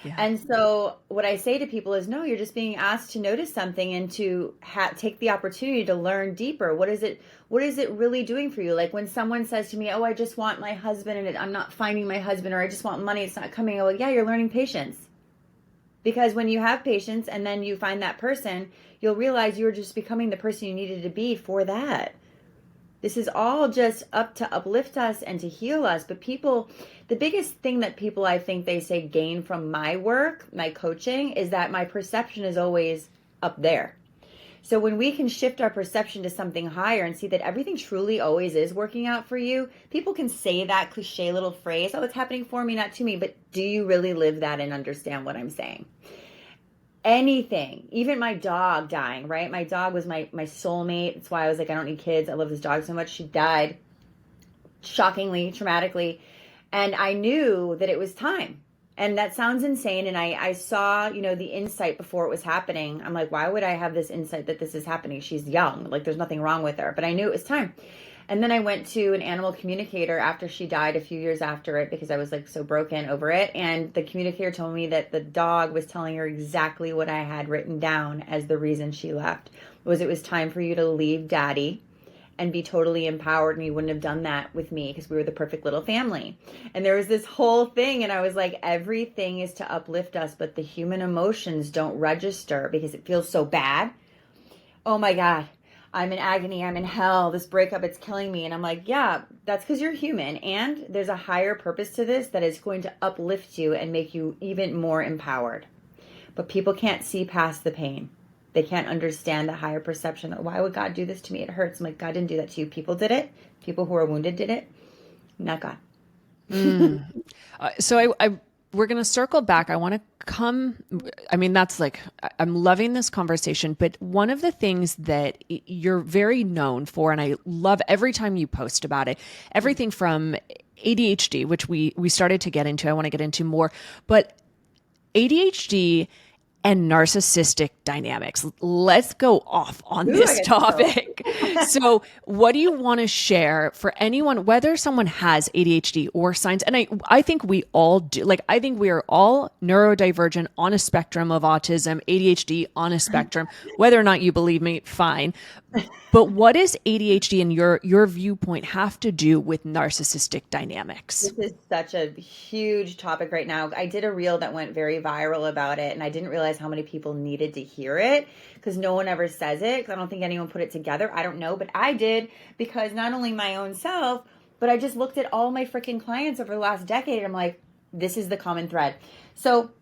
Yeah. And so what I say to people is, no, you're just being asked to notice something and to take the opportunity to learn deeper. What is it really doing for you? Like when someone says to me, oh, I just want my husband and I'm not finding my husband, or I just want money, it's not coming. I'm like, yeah, you're learning patience. Because when you have patience and then you find that person, you'll realize you're just becoming the person you needed to be for that. This is all just up to uplift us and to heal us. But people, the biggest thing that people, I think they say gain from my work, my coaching, is that my perception is always up there. So when we can shift our perception to something higher and see that everything truly always is working out for you, people can say that cliche little phrase, oh, it's happening for me, not to me. But do you really live that and understand what I'm saying? Anything, even my dog dying, right? My dog was my soulmate. That's why I was like, I don't need kids. I love this dog so much. She died shockingly, traumatically. And I knew that it was time. And that sounds insane. And I saw, the insight before it was happening. I'm like, why would I have this insight that this is happening? She's young. Like, there's nothing wrong with her. But I knew it was time. And then I went to an animal communicator after she died, a few years after it, because I was like so broken over it. And the communicator told me that the dog was telling her exactly what I had written down as the reason she left. It was time for you to leave daddy and be totally empowered, and you wouldn't have done that with me because we were the perfect little family. And there was this whole thing, and I was like, everything is to uplift us, but the human emotions don't register because it feels so bad. Oh my God, I'm in agony, I'm in hell, this breakup, it's killing me. And I'm like, yeah, that's because you're human. And there's a higher purpose to this that is going to uplift you and make you even more empowered. But people can't see past the pain. They can't understand the higher perception that, why would God do this to me? It hurts. I'm like, God didn't do that to you. People did it. People who are wounded did it. Not God. So we're going to circle back. I want to come, I mean, that's like, I'm loving this conversation, but one of the things that you're very known for, and I love every time you post about it, everything from ADHD, which we started to get into, I want to get into more, but ADHD and narcissistic dynamics. Let's go off on this topic. So what do you want to share for anyone, whether someone has ADHD or signs? And I think we all do. Like, I think we are all neurodivergent on a spectrum of autism, ADHD on a spectrum. Whether or not you believe me, fine. But what does ADHD and your viewpoint have to do with narcissistic dynamics? This is such a huge topic right now. I did a reel that went very viral about it, and I didn't realize how many people needed to hear it because no one ever says it, because I don't think anyone put it together. I don't know, but I did, because not only my own self, but I just looked at all my freaking clients over the last decade, and I'm like, this is the common thread. So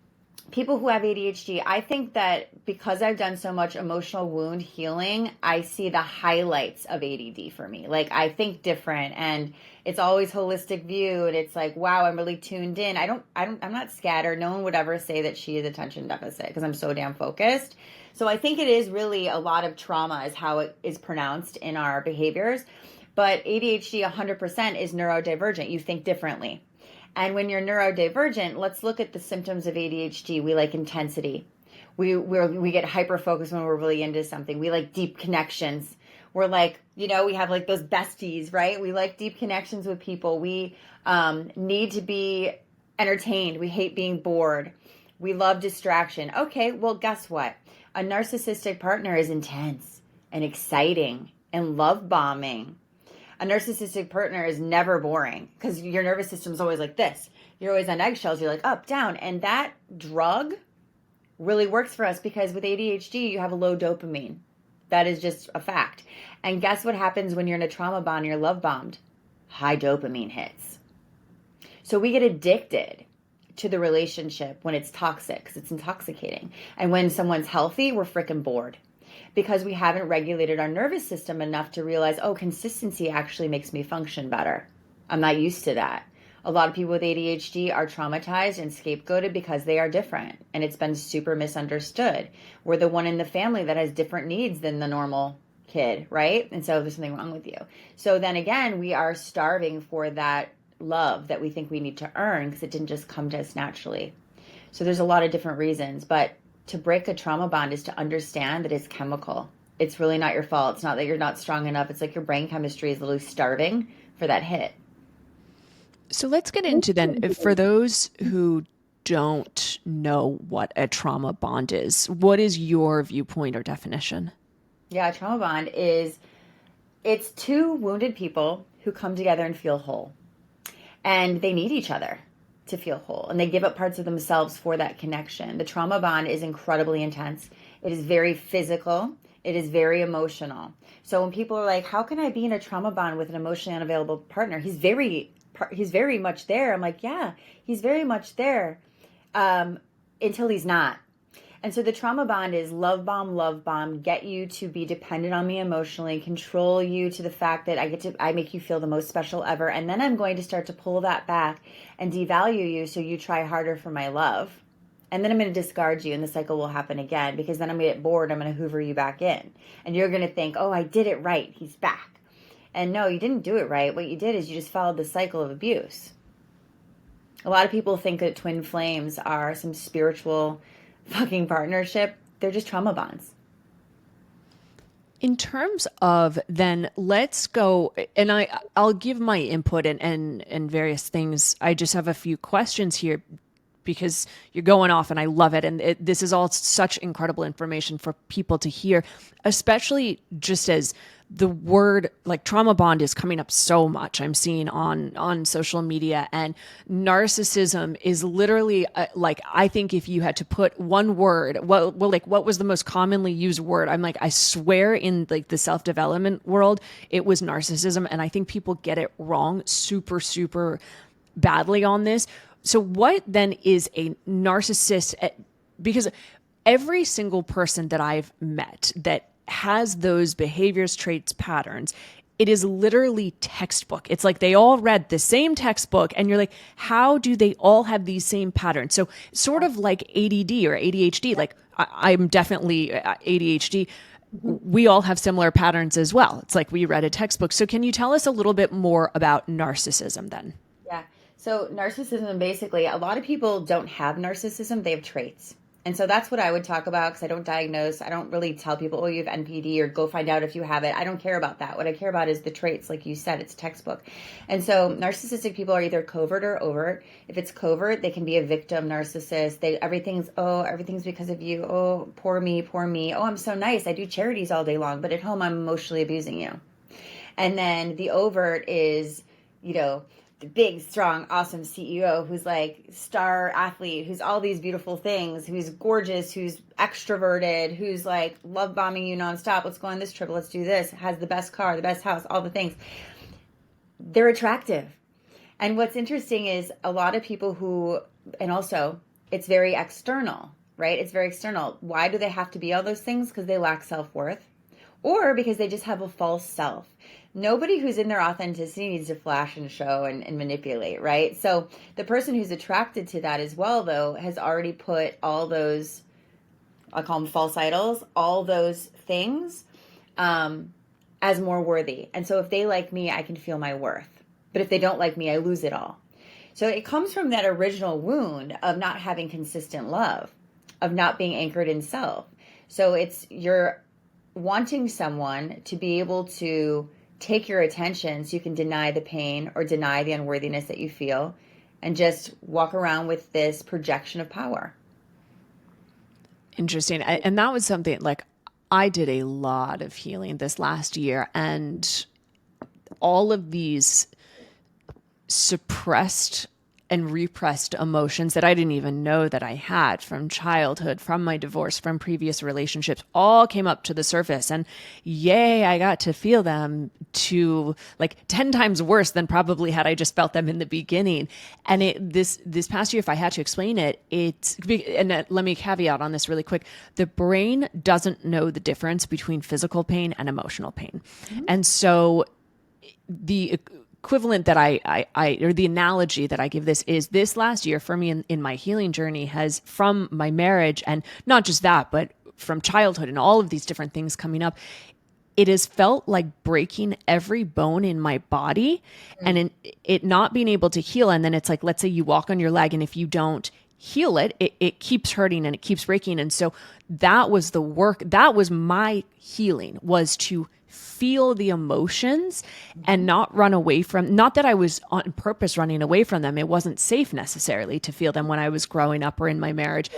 people who have ADHD, I think that because I've done so much emotional wound healing, I see the highlights of ADD for me. Like, I think different, and it's always holistic view, and it's like, wow, I'm really tuned in. I'm not scattered. No one would ever say that she is attention deficit because I'm so damn focused. So I think it is really a lot of trauma is how it is pronounced in our behaviors. But ADHD 100% is neurodivergent. You think differently. And when you're neurodivergent, let's look at the symptoms of ADHD. We like intensity. We get hyper focused when we're really into something. We like deep connections. We're like, we have like those besties, right? We like deep connections with people. We need to be entertained. We hate being bored. We love distraction. Okay, well, guess what? A narcissistic partner is intense and exciting and love bombing. A narcissistic partner is never boring because your nervous system is always like this. You're always on eggshells. You're like up, down. And that drug really works for us because with ADHD, you have a low dopamine. That is just a fact. And guess what happens when you're in a trauma bond and you're love bombed? High dopamine hits. So we get addicted to the relationship when it's toxic because it's intoxicating. And when someone's healthy, we're freaking bored, because we haven't regulated our nervous system enough to realize, oh, consistency actually makes me function better. I'm not used to that. A lot of people with ADHD are traumatized and scapegoated because they are different, and it's been super misunderstood. We're the one in the family that has different needs than the normal kid, right? And so there's something wrong with you. So then again, we are starving for that love that we think we need to earn because it didn't just come to us naturally. So there's a lot of different reasons, but to break a trauma bond is to understand that it's chemical. It's really not your fault. It's not that you're not strong enough. It's like your brain chemistry is literally starving for that hit. So let's get into then, for those who don't know what a trauma bond is, what is your viewpoint or definition? Yeah, a trauma bond it's two wounded people who come together and feel whole. And they need each other to feel whole, and they give up parts of themselves for that connection. The trauma bond is incredibly intense. It is very physical. It is very emotional. So when people are like, how can I be in a trauma bond with an emotionally unavailable partner? He's very much there. I'm like, yeah, he's very much there until he's not. And so the trauma bond is love bomb, get you to be dependent on me emotionally, control you to the fact that I make you feel the most special ever. And then I'm going to start to pull that back and devalue you so you try harder for my love. And then I'm going to discard you, and the cycle will happen again, because then I'm going to get bored. I'm going to hoover you back in. And you're going to think, oh, I did it right. He's back. And no, you didn't do it right. What you did is you just followed the cycle of abuse. A lot of people think that twin flames are some spiritual fucking partnership. They're just trauma bonds. In terms of then, let's go, and I'll give my input and various things. I just have a few questions here. because you're going off and I love it. And this is all such incredible information for people to hear, especially just as the word like trauma bond is coming up so much. I'm seeing on social media, and narcissism is literally like, I think if you had to put one word, what was the most commonly used word? I'm like, I swear in like the self-development world, it was narcissism. And I think people get it wrong super, super badly on this. So what then is a narcissist? Because every single person that I've met that has those behaviors, traits, patterns, it is literally textbook. It's like they all read the same textbook and you're like, how do they all have these same patterns? So sort of like ADD or ADHD, like I'm definitely ADHD. We all have similar patterns as well. It's like we read a textbook. So can you tell us a little bit more about narcissism then? Yeah. So narcissism, basically, a lot of people don't have narcissism, they have traits. And so that's what I would talk about, because I don't diagnose. I don't really tell people, oh, you have NPD or go find out if you have it. I don't care about that. What I care about is the traits. Like you said, it's textbook. And so narcissistic people are either covert or overt. If it's covert, they can be a victim narcissist. Everything's because of you. Oh, poor me, poor me. Oh, I'm so nice. I do charities all day long, but at home I'm emotionally abusing you. And then the overt is, the big, strong, awesome CEO who's like star athlete, who's all these beautiful things, who's gorgeous, who's extroverted, who's like love bombing you nonstop. Let's go on this trip. Let's do this. Has the best car, the best house, all the things. They're attractive. And what's interesting is a lot of people and also it's very external, right? It's very external. Why do they have to be all those things? Because they lack self-worth, or because they just have a false self. Nobody who's in their authenticity needs to flash and show and manipulate, right? So the person who's attracted to that as well, though, has already put all those, I'll call them false idols, all those things as more worthy. And so if they like me, I can feel my worth. But if they don't like me, I lose it all. So it comes from that original wound of not having consistent love, of not being anchored in self. So you're wanting someone to be able to take your attention so you can deny the pain or deny the unworthiness that you feel and just walk around with this projection of power. Interesting. And that was something like I did a lot of healing this last year, and all of these suppressed and repressed emotions that I didn't even know that I had from childhood, from my divorce, from previous relationships, all came up to the surface. And yay, I got to feel them to like 10 times worse than probably had I just felt them in the beginning. And this past year, if I had to explain it, let me caveat on this really quick. The brain doesn't know the difference between physical pain and emotional pain. Mm-hmm. And so the equivalent that or the analogy that I give this last year for me in my healing journey has, from my marriage, and not just that, but from childhood and all of these different things coming up, it has felt like breaking every bone in my body and it not being able to heal. And then it's like, let's say you walk on your leg, and if you don't heal it keeps hurting and it keeps breaking. And so that was the work, that was my healing, was to feel the emotions and not run away from, not that I was on purpose running away from them. It wasn't safe necessarily to feel them when I was growing up or in my marriage.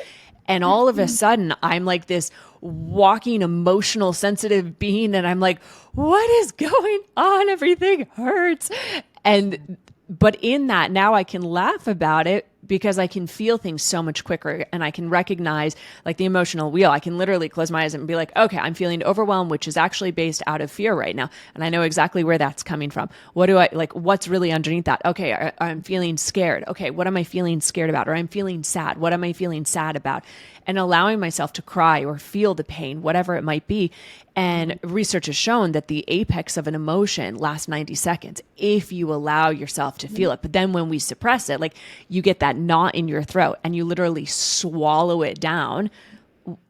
And all of a sudden I'm like this walking emotional, sensitive being. And I'm like, what is going on? Everything hurts. But in that, now I can laugh about it because I can feel things so much quicker, and I can recognize like the emotional wheel. I can literally close my eyes and be like, okay, I'm feeling overwhelmed, which is actually based out of fear right now. And I know exactly where that's coming from. What's really underneath that? Okay, I'm feeling scared. Okay, what am I feeling scared about? Or I'm feeling sad. What am I feeling sad about? And allowing myself to cry or feel the pain, whatever it might be. And research has shown that the apex of an emotion lasts 90 seconds if you allow yourself to feel it. But then when we suppress it, like you get that knot in your throat and you literally swallow it down,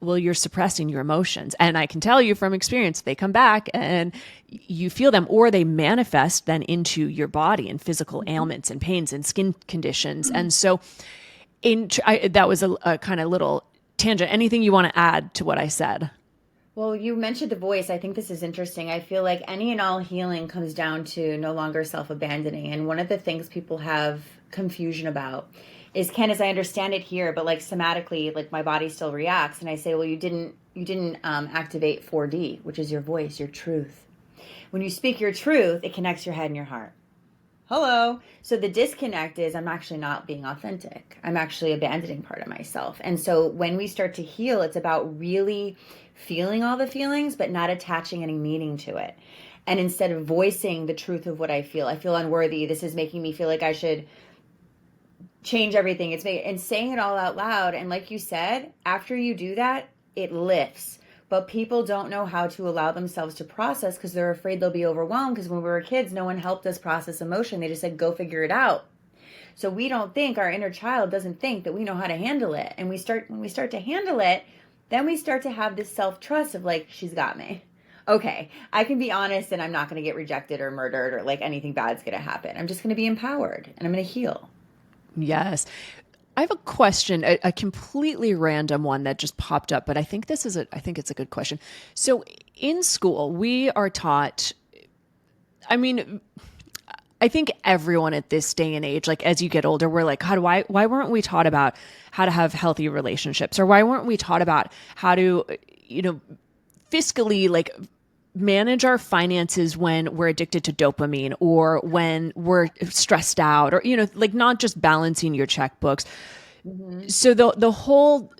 well, you're suppressing your emotions. And I can tell you from experience, they come back and you feel them, or they manifest then into your body and physical ailments and pains and skin conditions. And so that was a kind of little tangent. Anything you want to add to what I said? Well, you mentioned the voice. I think this is interesting. I feel like any and all healing comes down to no longer self-abandoning. And one of the things people have confusion about is, Candice, I understand it here, but like somatically, like my body still reacts. And I say, well, you didn't activate 4D, which is your voice, your truth. When you speak your truth, it connects your head and your heart. Hello. So the disconnect is I'm actually not being authentic. I'm actually abandoning part of myself. And so when we start to heal, it's about really feeling all the feelings, but not attaching any meaning to it. And instead of voicing the truth of what I feel unworthy. This is making me feel like I should change everything. And saying it all out loud. And like you said, after you do that, it lifts. But people don't know how to allow themselves to process because they're afraid they'll be overwhelmed. Because when we were kids, no one helped us process emotion. They just said, go figure it out. So we don't think, our inner child doesn't think that we know how to handle it. And when we start to handle it, then we start to have this self-trust of like, she's got me. Okay, I can be honest and I'm not going to get rejected or murdered or like anything bad's going to happen. I'm just going to be empowered and I'm going to heal. Yes. I have a question, a completely random one that just popped up, but I think it's a good question. So in school, we are taught, I mean, I think everyone at this day and age, like as you get older, we're like, why weren't we taught about how to have healthy relationships? Or why weren't we taught about how to, fiscally like manage our finances when we're addicted to dopamine or when we're stressed out or, like not just balancing your checkbooks. Mm-hmm. So the whole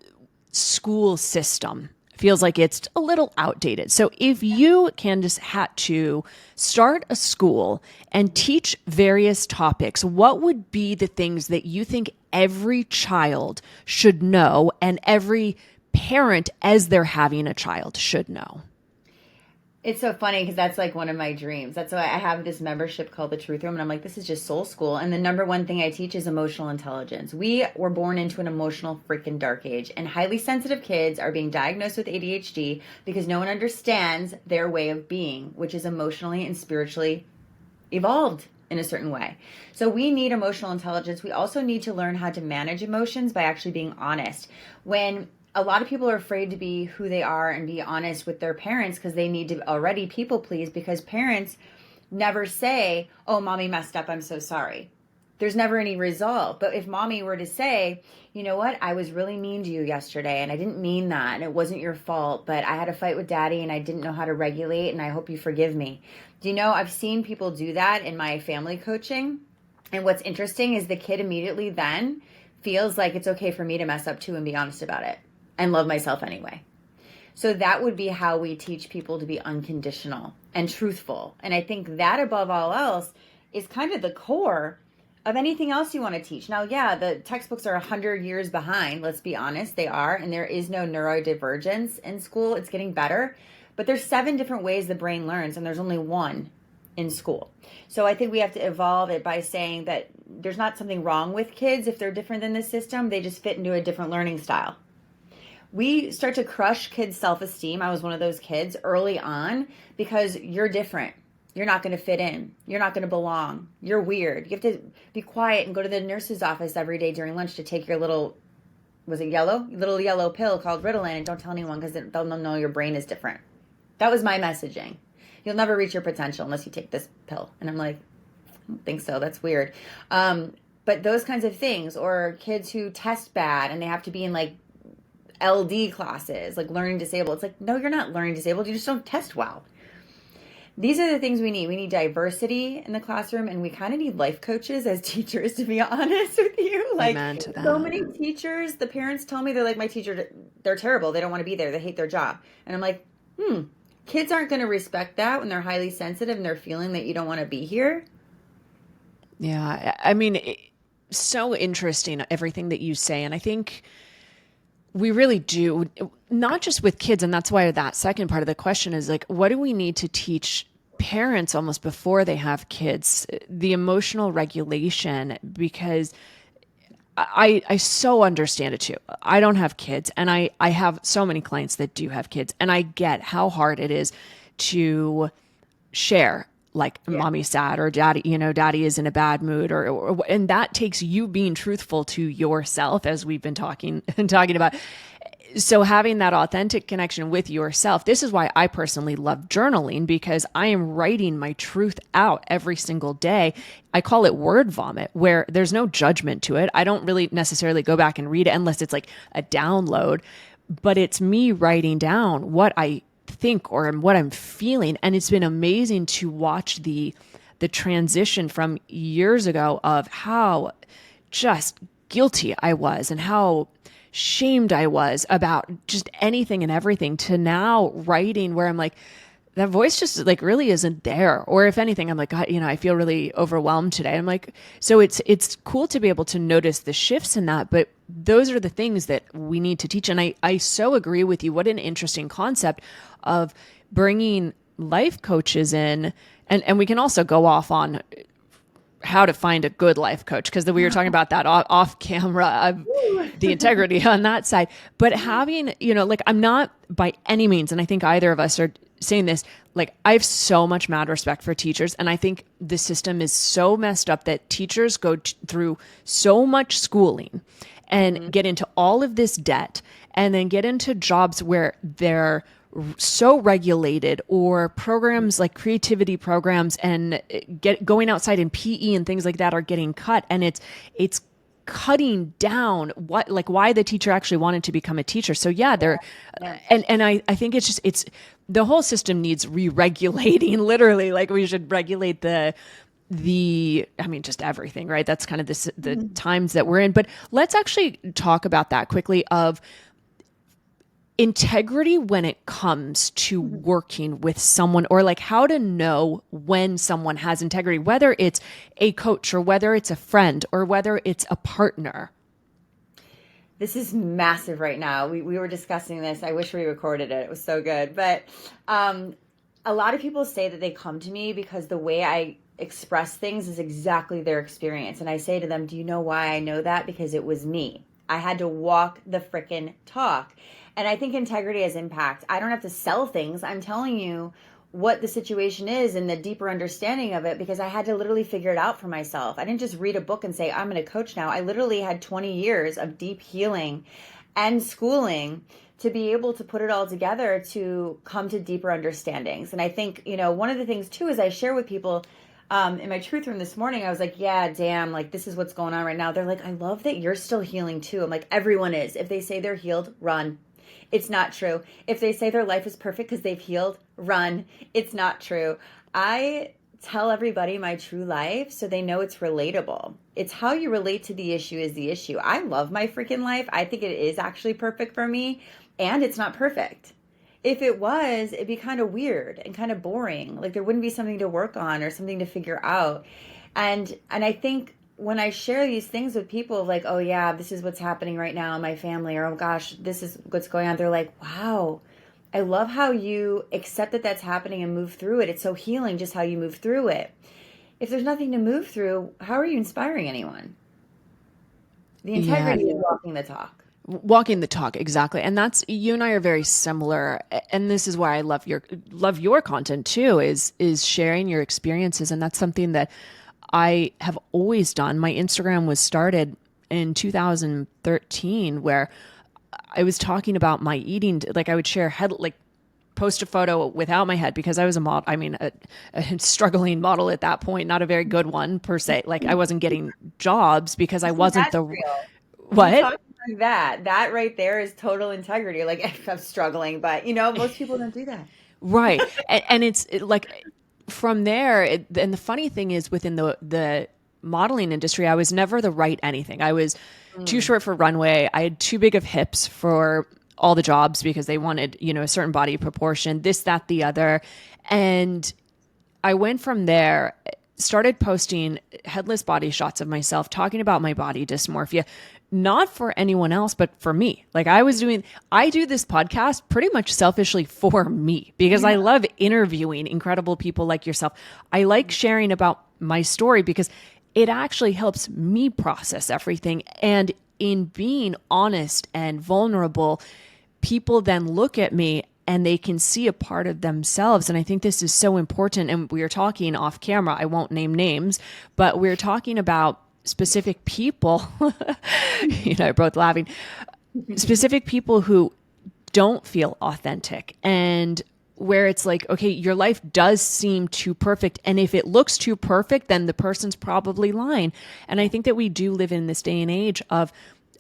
school system feels like it's a little outdated. So if you, Candice, had to start a school and teach various topics, what would be the things that you think every child should know and every parent as they're having a child should know? It's so funny because that's like one of my dreams. That's why I have this membership called the Truth Room. And I'm like, this is just soul school. And the number one thing I teach is emotional intelligence. We were born into an emotional freaking dark age. And highly sensitive kids are being diagnosed with ADHD because no one understands their way of being, which is emotionally and spiritually evolved in a certain way. So we need emotional intelligence. We also need to learn how to manage emotions by actually being honest. When a lot of people are afraid to be who they are and be honest with their parents because they need to already people please because parents never say, oh, mommy messed up, I'm so sorry. There's never any resolve. But if mommy were to say, you know what, I was really mean to you yesterday and I didn't mean that and it wasn't your fault, but I had a fight with daddy and I didn't know how to regulate and I hope you forgive me. Do you know, I've seen people do that in my family coaching. And what's interesting is the kid immediately then feels like it's okay for me to mess up too and be honest about it. And love myself anyway. So that would be how we teach people to be unconditional and truthful. And I think that above all else is kind of the core of anything else you want to teach. Now, yeah, the textbooks are 100 years behind. Let's be honest, they are. And there is no neurodivergence in school. It's getting better. But there's 7 different ways the brain learns, and there's only one in school. So I think we have to evolve it by saying that there's not something wrong with kids if they're different than the system. They just fit into a different learning style. We start to crush kids' self-esteem. I was one of those kids early on because you're different. You're not going to fit in. You're not going to belong. You're weird. You have to be quiet and go to the nurse's office every day during lunch to take your little yellow pill called Ritalin, and don't tell anyone because they'll know your brain is different. That was my messaging. You'll never reach your potential unless you take this pill. And I'm like, I don't think so. That's weird. But those kinds of things, or kids who test bad and they have to be in like LD classes, like learning disabled. It's like, no, you're not learning disabled. You just don't test well. These are the things we need. We need diversity in the classroom, and we kind of need life coaches as teachers, to be honest with you. Like, so many teachers, the parents tell me, they're like, my teacher, they're terrible. They don't want to be there. They hate their job. And I'm like, kids aren't going to respect that when they're highly sensitive and they're feeling that you don't want to be here. Yeah. I mean, so interesting, everything that you say. And I think we really do, not just with kids. And that's why that second part of the question is like, what do we need to teach parents almost before they have kids? The emotional regulation, because I so understand it too. I don't have kids, and I have so many clients that do have kids, and I get how hard it is to share, like, mommy's sad, or daddy is in a bad mood, and that takes you being truthful to yourself, as we've been talking about. So having that authentic connection with yourself, this is why I personally love journaling, because I am writing my truth out every single day. I call it word vomit, where there's no judgment to it. I don't really necessarily go back and read it unless it's like a download, but it's me writing down what I think or what I'm feeling. And it's been amazing to watch the transition from years ago of how just guilty I was and how shamed I was about just anything and everything, to now writing where I'm like, that voice just like really isn't there. Or if anything, I'm like, God, I feel really overwhelmed today. I'm like, so it's cool to be able to notice the shifts in that, but those are the things that we need to teach. And I so agree with you. What an interesting concept of bringing life coaches in. And we can also go off on how to find a good life coach, because we were talking about that off camera, the integrity on that side. But having, like, I'm not by any means, and I think either of us are saying this, like, I have so much mad respect for teachers. And I think the system is so messed up that teachers go through so much schooling and get into all of this debt, and then get into jobs where they're so regulated, or programs like creativity programs and going outside in PE and things like that are getting cut. And it's cutting down why the teacher actually wanted to become a teacher. So yeah, and I think it's the whole system needs re-regulating, literally. Like, we should regulate just everything, right? That's kind of the times that we're in. But let's actually talk about that quickly, of integrity when it comes to working with someone, or like how to know when someone has integrity, whether it's a coach or whether it's a friend or whether it's a partner. This is massive right now. We were discussing this. I wish we recorded it. It was so good. But a lot of people say that they come to me because the way I express things is exactly their experience. And I say to them, do you know why I know that? Because it was me. I had to walk the frickin' talk. And I think integrity has impact. I don't have to sell things. I'm telling you what the situation is and the deeper understanding of it, because I had to literally figure it out for myself. I didn't just read a book and say, I'm going to coach now. I literally had 20 years of deep healing and schooling to be able to put it all together to come to deeper understandings. And I think, one of the things too is I share with people in my truth room this morning, I was like, yeah, damn, like, this is what's going on right now. They're like, I love that you're still healing too. I'm like, everyone is. If they say they're healed, run. It's not true. If they say their life is perfect because they've healed, run. It's not true. I tell everybody my true life so they know it's relatable. It's how you relate to the issue is the issue. I love my freaking life. I think it is actually perfect for me, and it's not perfect. If it was, it'd be kind of weird and kind of boring. Like, there wouldn't be something to work on or something to figure out. And I think when I share these things with people, like, oh yeah, this is what's happening right now in my family, or oh gosh, this is what's going on. They're like, wow, I love how you accept that that's happening and move through it. It's so healing just how you move through it. If there's nothing to move through, how are you inspiring anyone? The integrity is walking the talk. Walking the talk, exactly. And that's, you and I are very similar. And this is why I love your content too, is sharing your experiences. And that's something that I have always done. My Instagram was started in 2013, where I was talking about my eating. Like, I would share post a photo without my head, because I was a model. I mean, a struggling model at that point, not a very good one per se. Like, I wasn't getting jobs because I wasn't the real. What? Like that right there is total integrity. Like, I'm struggling, but most people don't do that. Right. And it's like, from there, and the funny thing is, within the modeling industry, I was never the right anything. I was too short for runway. I had too big of hips for all the jobs because they wanted, a certain body proportion, this, that, the other. And I went from there, started posting headless body shots of myself, talking about my body dysmorphia, not for anyone else, but for me. Like, I do this podcast pretty much selfishly for me, because I love interviewing incredible people like yourself. I like sharing about my story because it actually helps me process everything. And in being honest and vulnerable, people then look at me and they can see a part of themselves. And I think this is so important. And we were talking off camera, I won't name names, but we were talking about specific people, both laughing, specific people who don't feel authentic, and where it's like, okay, your life does seem too perfect. And if it looks too perfect, then the person's probably lying. And I think that we do live in this day and age of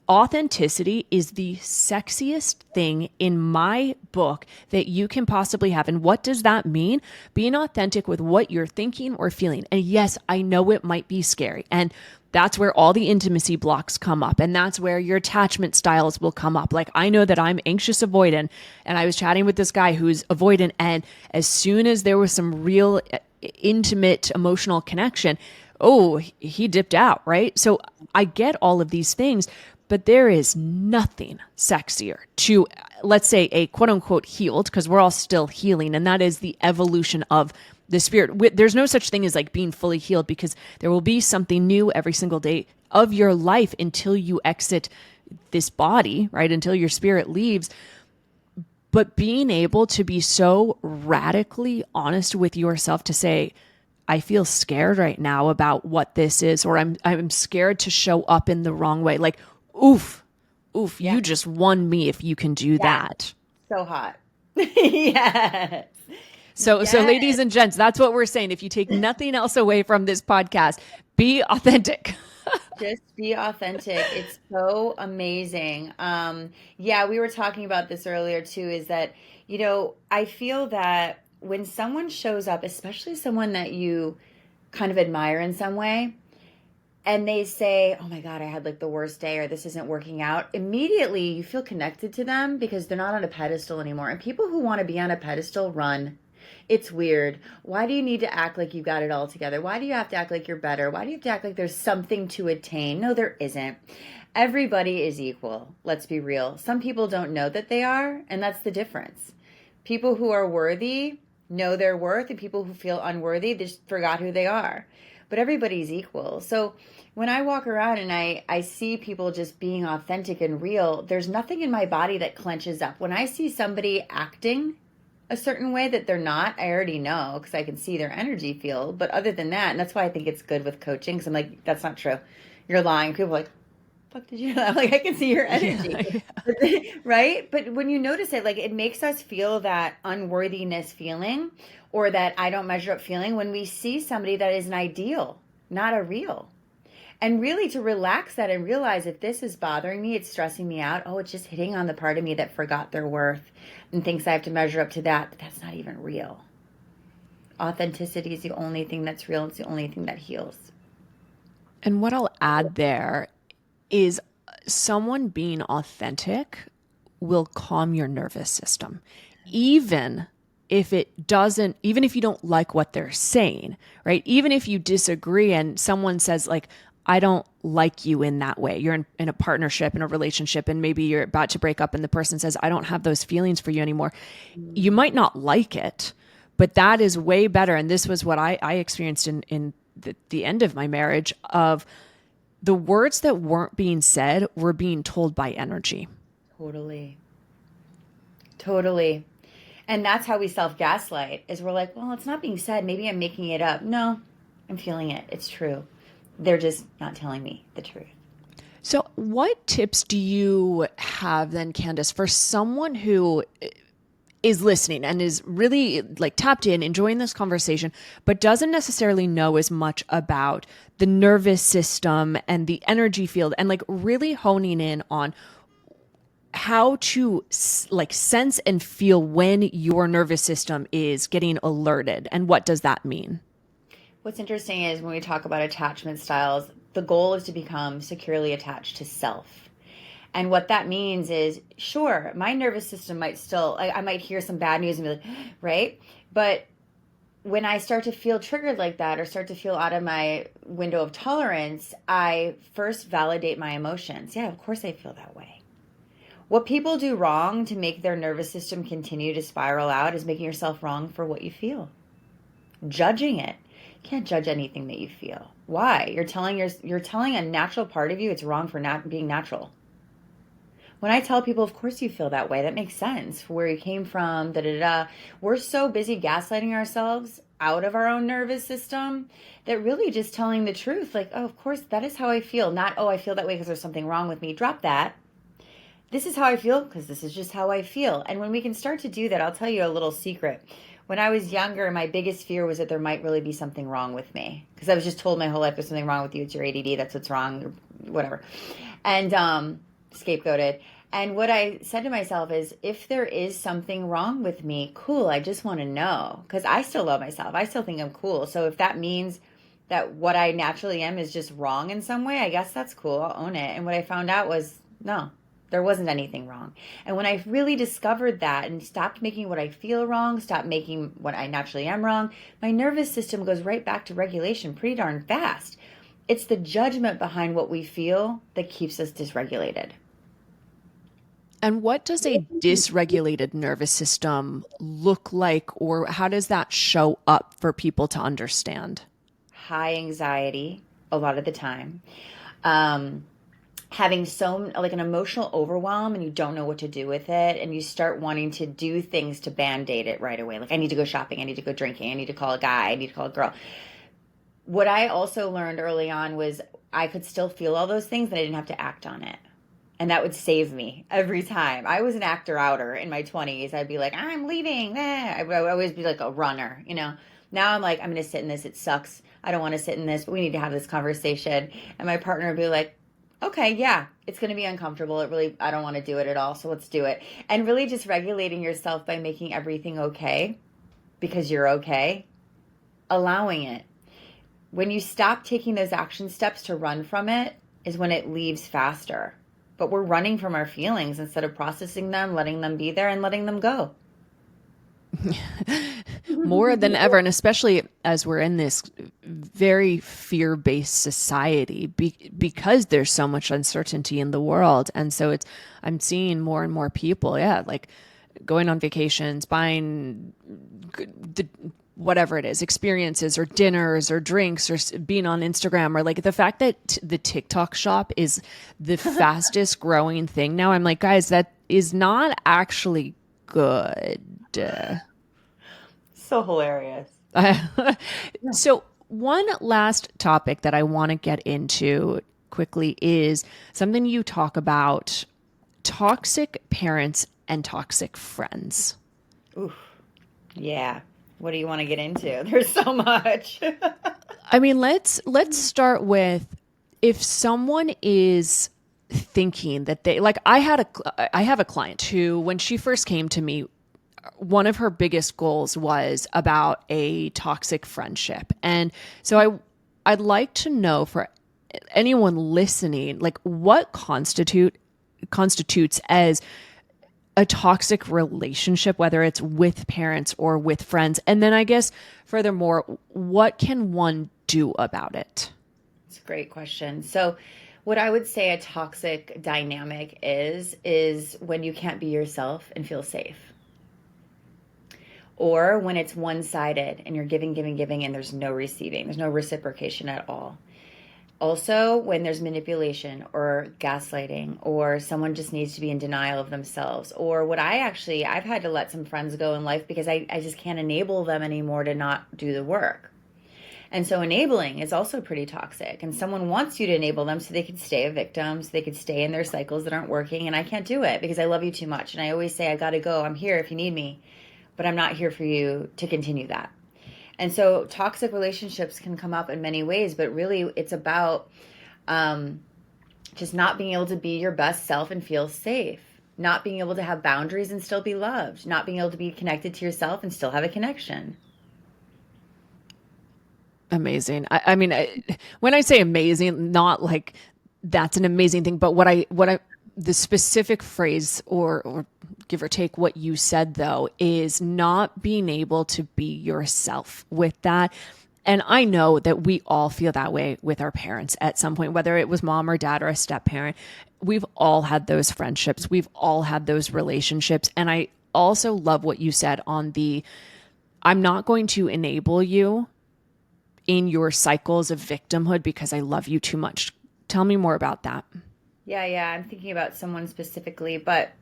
authenticity is the sexiest thing in my book that you can possibly have. And what does that mean? Being authentic with what you're thinking or feeling. And yes, I know it might be scary. And that's where all the intimacy blocks come up. And that's where your attachment styles will come up. Like, I know that I'm anxious avoidant, and I was chatting with this guy who's avoidant. And as soon as there was some real intimate emotional connection, oh, he dipped out, right? So I get all of these things, but there is nothing sexier to, let's say, a quote unquote healed, because we're all still healing. And that is the evolution of the spirit. There's no such thing as like being fully healed, because there will be something new every single day of your life until you exit this body, right? Until your spirit leaves. But being able to be so radically honest with yourself to say, I feel scared right now about what this is, or I'm scared to show up in the wrong way. Like, oof, Yeah. you just won me if you can do that. So hot. Yes. So Yes. ladies and gents, that's what we're saying. If you take nothing else away from this podcast, be authentic. Just be authentic. It's so amazing. Yeah, we were talking about this earlier too, is that, I feel that when someone shows up, especially someone that you kind of admire in some way, and they say, oh my God, I had like the worst day, or this isn't working out, immediately you feel connected to them because they're not on a pedestal anymore. And people who want to be on a pedestal run. It's weird. Why do you need to act like you got it all together? Why do you have to act like you're better? Why do you have to act like there's something to attain? No, there isn't. Everybody is equal. Let's be real. Some people don't know that they are, and that's the difference. People who are worthy know their worth, and people who feel unworthy, they just forgot who they are. But everybody's equal. So when I walk around and I see people just being authentic and real, there's nothing in my body that clenches up. When I see somebody acting a certain way that they're not, I already know because I can see their energy field. But other than that, and that's why I think it's good with coaching, because I'm like, that's not true. You're lying. People are like, fuck did you know that? I'm like, I can see your energy. Yeah. Right? But when you notice it, like, it makes us feel that unworthiness feeling, or that I don't measure up feeling, when we see somebody that is an ideal, not a real. And really to relax that and realize, if this is bothering me, it's stressing me out, oh, it's just hitting on the part of me that forgot their worth and thinks I have to measure up to that, but that's not even real. Authenticity is the only thing that's real. It's the only thing that heals. And what I'll add there is someone being authentic will calm your nervous system. Even if you don't like what they're saying, right? Even if you disagree and someone says like, I don't like you in that way. You're in a partnership, in a relationship, and maybe you're about to break up and the person says, I don't have those feelings for you anymore. You might not like it, but that is way better. And this was what I experienced in the end of my marriage, of the words that weren't being said were being told by energy. Totally. And that's how we self-gaslight, is we're like, well, it's not being said. Maybe I'm making it up. No, I'm feeling it. It's true. They're just not telling me the truth. So what tips do you have then, Candice, for someone who is listening and is really like tapped in, enjoying this conversation, but doesn't necessarily know as much about the nervous system and the energy field, and like really honing in on how to like sense and feel when your nervous system is getting alerted, and what does that mean? What's interesting is when we talk about attachment styles, the goal is to become securely attached to self. And what that means is, sure, my nervous system might still, I might hear some bad news and be like, right? But when I start to feel triggered like that, or start to feel out of my window of tolerance, I first validate my emotions. Yeah, of course I feel that way. What people do wrong to make their nervous system continue to spiral out is making yourself wrong for what you feel. Judging it. You can't judge anything that you feel. Why? You're telling a natural part of you it's wrong for not being natural. When I tell people, of course you feel that way, that makes sense for where you came from, We're so busy gaslighting ourselves out of our own nervous system that really just telling the truth, like, oh, of course, that is how I feel. Not, oh, I feel that way because there's something wrong with me. Drop that. this is how I feel because this is just how I feel. And when we can start to do that, I'll tell you a little secret. When I was younger, my biggest fear was that there might really be something wrong with me because I was just told my whole life there's something wrong with you. It's your ADD. That's what's wrong, or whatever. And scapegoated. And what I said to myself is, if there is something wrong with me, cool, I just want to know because I still love myself. I still think I'm cool. So if that means that what I naturally am is just wrong in some way, I guess that's cool. I'll own it. And what I found out was, no, there wasn't anything wrong. And when I really discovered that and stopped making what I feel wrong, stopped making what I naturally am wrong, my nervous system goes right back to regulation pretty darn fast. It's the judgment behind what we feel that keeps us dysregulated. And what does a dysregulated nervous system look like, or how does that show up for people to understand? High anxiety a lot of the time. Having like an emotional overwhelm and you don't know what to do with it, and you start wanting to do things to band-aid it right away. Like, I need to go shopping, I need to go drinking, I need to call a guy, I need to call a girl. What I also learned early on was I could still feel all those things and I didn't have to act on it. And that would save me every time. I was an actor-outer in my 20s. I'd be like, I'm leaving. I would always be like a runner, you know. Now I'm like, I'm going to sit in this. It sucks. I don't want to sit in this, but we need to have this conversation. And my partner would be like, okay, yeah, it's going to be uncomfortable. I don't want to do it at all. So let's do it. And really just regulating yourself by making everything okay because you're okay, allowing it. When you stop taking those action steps to run from it is when it leaves faster. But we're running from our feelings instead of processing them, letting them be there, and letting them go. More than ever, and especially as we're in this very fear-based society, because there's so much uncertainty in the world. And so I'm seeing more and more people, like going on vacations, buying whatever it is, experiences or dinners or drinks or being on Instagram, or like the fact that the TikTok shop is the fastest growing thing now. I'm like, guys, that is not actually good. So hilarious. So one last topic that I want to get into quickly is something you talk about: toxic parents and toxic friends. Oof. Yeah. What do you want to get into? There's so much. I mean, let's start with, if someone is thinking that I have a client who, when she first came to me, one of her biggest goals was about a toxic friendship. And so I'd like to know, for anyone listening, like, what constitutes as a toxic relationship, whether it's with parents or with friends. And then I guess furthermore, what can one do about it? It's a great question. So what I would say a toxic dynamic is when you can't be yourself and feel safe. Or when it's one-sided and you're giving, and there's no receiving. There's no reciprocation at all. Also, when there's manipulation or gaslighting, or someone just needs to be in denial of themselves, or I've had to let some friends go in life because I just can't enable them anymore to not do the work. And so enabling is also pretty toxic. And someone wants you to enable them so they can stay a victim, so they can stay in their cycles that aren't working. And I can't do it because I love you too much. And I always say, I got to go. I'm here if you need me, but I'm not here for you to continue that. And so toxic relationships can come up in many ways, but really it's about just not being able to be your best self and feel safe, not being able to have boundaries and still be loved, not being able to be connected to yourself and still have a connection. Amazing. I mean, when I say amazing, not like that's an amazing thing, but the specific phrase or give or take what you said, though, is not being able to be yourself with that. And I know that we all feel that way with our parents at some point, whether it was mom or dad or a step parent. We've all had those friendships. We've all had those relationships. And I also love what you said on I'm not going to enable you in your cycles of victimhood because I love you too much. Tell me more about that. Yeah. I'm thinking about someone specifically, but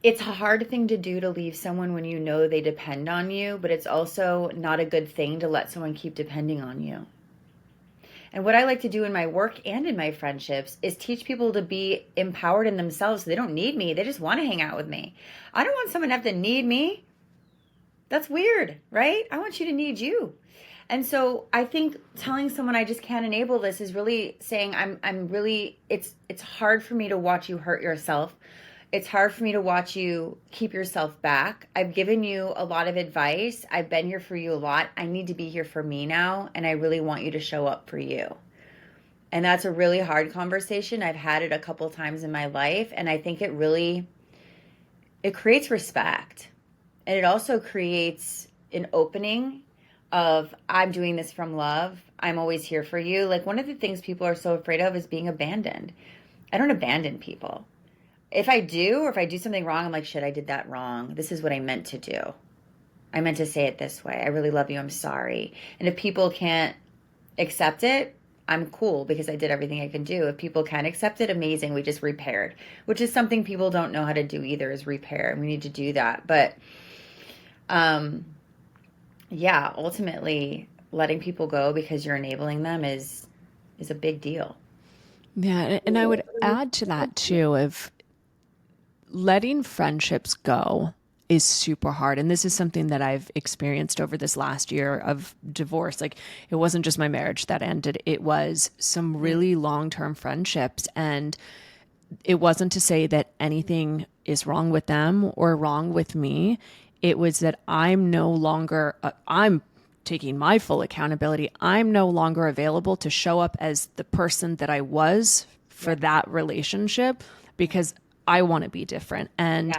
it's a hard thing to do to leave someone when you know they depend on you, but it's also not a good thing to let someone keep depending on you. And what I like to do in my work and in my friendships is teach people to be empowered in themselves. So they don't need me. They just want to hang out with me. I don't want someone to have to need me. That's weird, right? I want you to need you. And so I think telling someone I just can't enable this is really saying I'm really, it's hard for me to watch you hurt yourself. It's hard for me to watch you keep yourself back. I've given you a lot of advice. I've been here for you a lot. I need to be here for me now. And I really want you to show up for you. And that's a really hard conversation. I've had it a couple times in my life. And I think it creates respect. And it also creates an opening of, I'm doing this from love. I'm always here for you. Like, one of the things people are so afraid of is being abandoned. I don't abandon people. If I do, or if I do something wrong, I'm like, shit, I did that wrong. This is what I meant to do. I meant to say it this way. I really love you. I'm sorry. And if people can't accept it, I'm cool because I did everything I can do. If people can't accept it, amazing. We just repaired, which is something people don't know how to do either, is repair. And we need to do that. But, yeah, ultimately letting people go because you're enabling them is a big deal. Yeah. And I would add to that too, of letting friendships go is super hard. And this is something that I've experienced over this last year of divorce. Like, it wasn't just my marriage that ended. It was some really long-term friendships. And it wasn't to say that anything is wrong with them or wrong with me. It was that I'm no longer, I'm taking my full accountability. I'm no longer available to show up as the person that I was for that relationship because I want to be different. And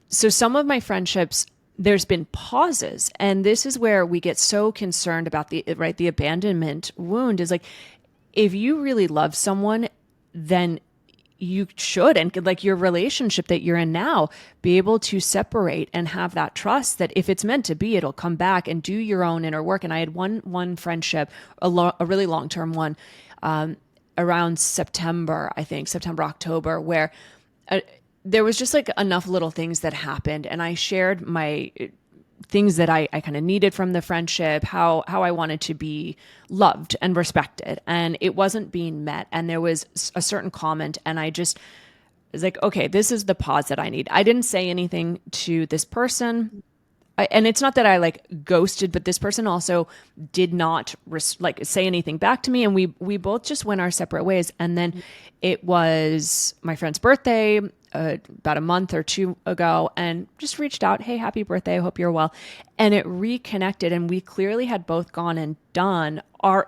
so some of my friendships, there's been pauses. And this is where we get so concerned about the abandonment wound is like, if you really love someone, then you should, and like your relationship that you're in now, be able to separate and have that trust that if it's meant to be, it'll come back, and do your own inner work. And I had one friendship, a really long-term one, around September, October, where there was just like enough little things that happened. And I shared my things that I kind of needed from the friendship, how I wanted to be loved and respected, and it wasn't being met. And there was a certain comment, and I just was like, okay, this is the pause that I need. I didn't say anything to this person. And it's not that I like ghosted, but this person also did not say anything back to me. And we both just went our separate ways. And then it was my friend's birthday, about a month or two ago, and just reached out. Hey, happy birthday. I hope you're well. And it reconnected. And we clearly had both gone and done our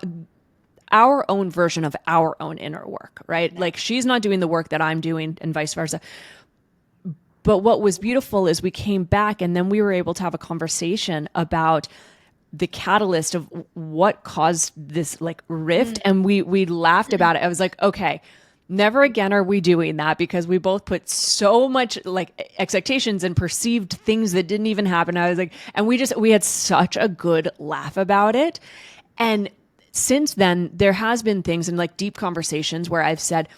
own version of our own inner work, right? Like, she's not doing the work that I'm doing and vice versa. But what was beautiful is we came back, and then we were able to have a conversation about the catalyst of what caused this like rift. And we laughed about it. I was like, okay, never again are we doing that, because we both put so much like expectations and perceived things that didn't even happen. I was like, and we had such a good laugh about it. And since then, there has been things in like deep conversations where I've said,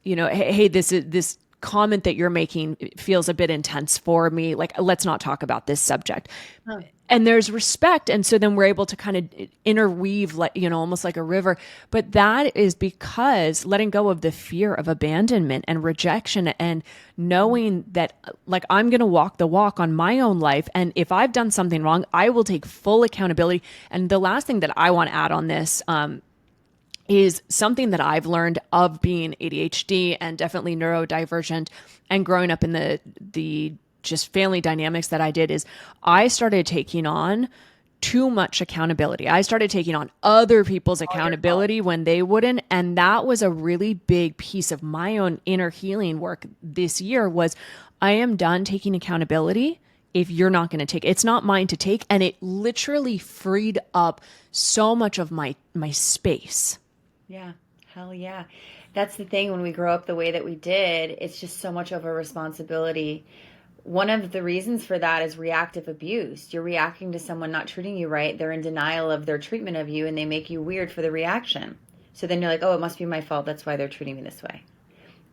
hey, this comment that you're making feels a bit intense for me. Like, let's not talk about this subject. Oh. And there's respect. And so then we're able to kind of interweave, like, almost like a river. But that is because letting go of the fear of abandonment and rejection, and knowing that like, I'm going to walk the walk on my own life. And if I've done something wrong, I will take full accountability. And the last thing that I want to add on this, is something that I've learned of being ADHD and definitely neurodivergent, and growing up in the just family dynamics that I did, is I started taking on too much accountability. I started taking on other people's accountability when they wouldn't. And that was a really big piece of my own inner healing work this year, was I am done taking accountability if you're not going to take it. It's not mine to take. And it literally freed up so much of my space. Yeah. Hell yeah. That's the thing. When we grow up the way that we did, it's just so much of a responsibility. One of the reasons for that is reactive abuse. You're reacting to someone not treating you right. They're in denial of their treatment of you, and they make you weird for the reaction. So then you're like, oh, it must be my fault. That's why they're treating me this way.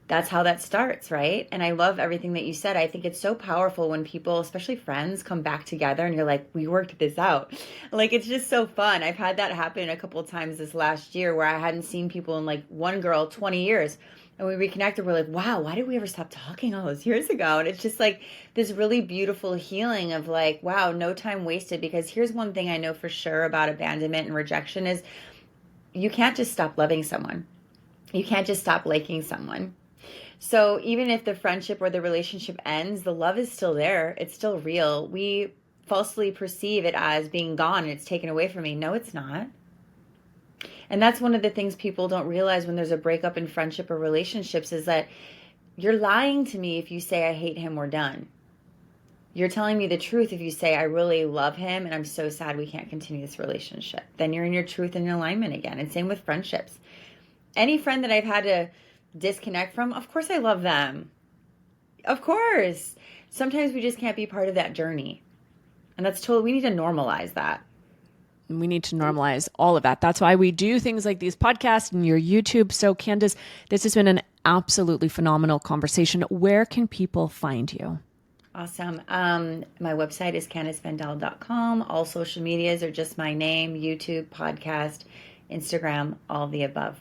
that's how that starts, right? And I love everything that you said. I think it's so powerful when people, especially friends, come back together and you're like, we worked this out. Like, it's just so fun. I've had that happen a couple of times this last year where I hadn't seen people in, like, one girl 20 years. And we reconnected. We're like, wow, why did we ever stop talking all those years ago? And it's just like this really beautiful healing of like, wow, no time wasted. Because here's one thing I know for sure about abandonment and rejection is you can't just stop loving someone. You can't just stop liking someone. So even if the friendship or the relationship ends, the love is still there. It's still real. We falsely perceive it as being gone and it's taken away from me. No, it's not. And that's one of the things people don't realize when there's a breakup in friendship or relationships is that you're lying to me if you say I hate him, we're done. You're telling me the truth if you say I really love him and I'm so sad we can't continue this relationship. Then you're in your truth and alignment again. And same with friendships. Any friend that I've had to disconnect from, of course I love them. Of course. Sometimes we just can't be part of that journey. And that's totally, we need to normalize that. We need to normalize all of that. That's why we do things like these podcasts and your YouTube. So Candice, this has been an absolutely phenomenal conversation. Where can people find you? Awesome. My website is CandiceVandel.com. All social medias are just my name, YouTube, podcast, Instagram, all of the above.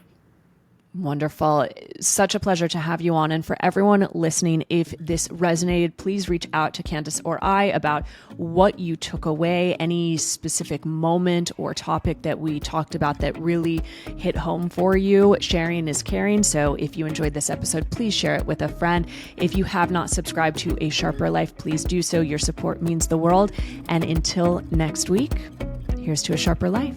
Wonderful. Such a pleasure to have you on. And for everyone listening, if this resonated, please reach out to Candice or I about what you took away, any specific moment or topic that we talked about that really hit home for you. Sharing is caring. So if you enjoyed this episode, please share it with a friend. If you have not subscribed to A Sharper Life, please do so. Your support means the world. And until next week, here's to a sharper life.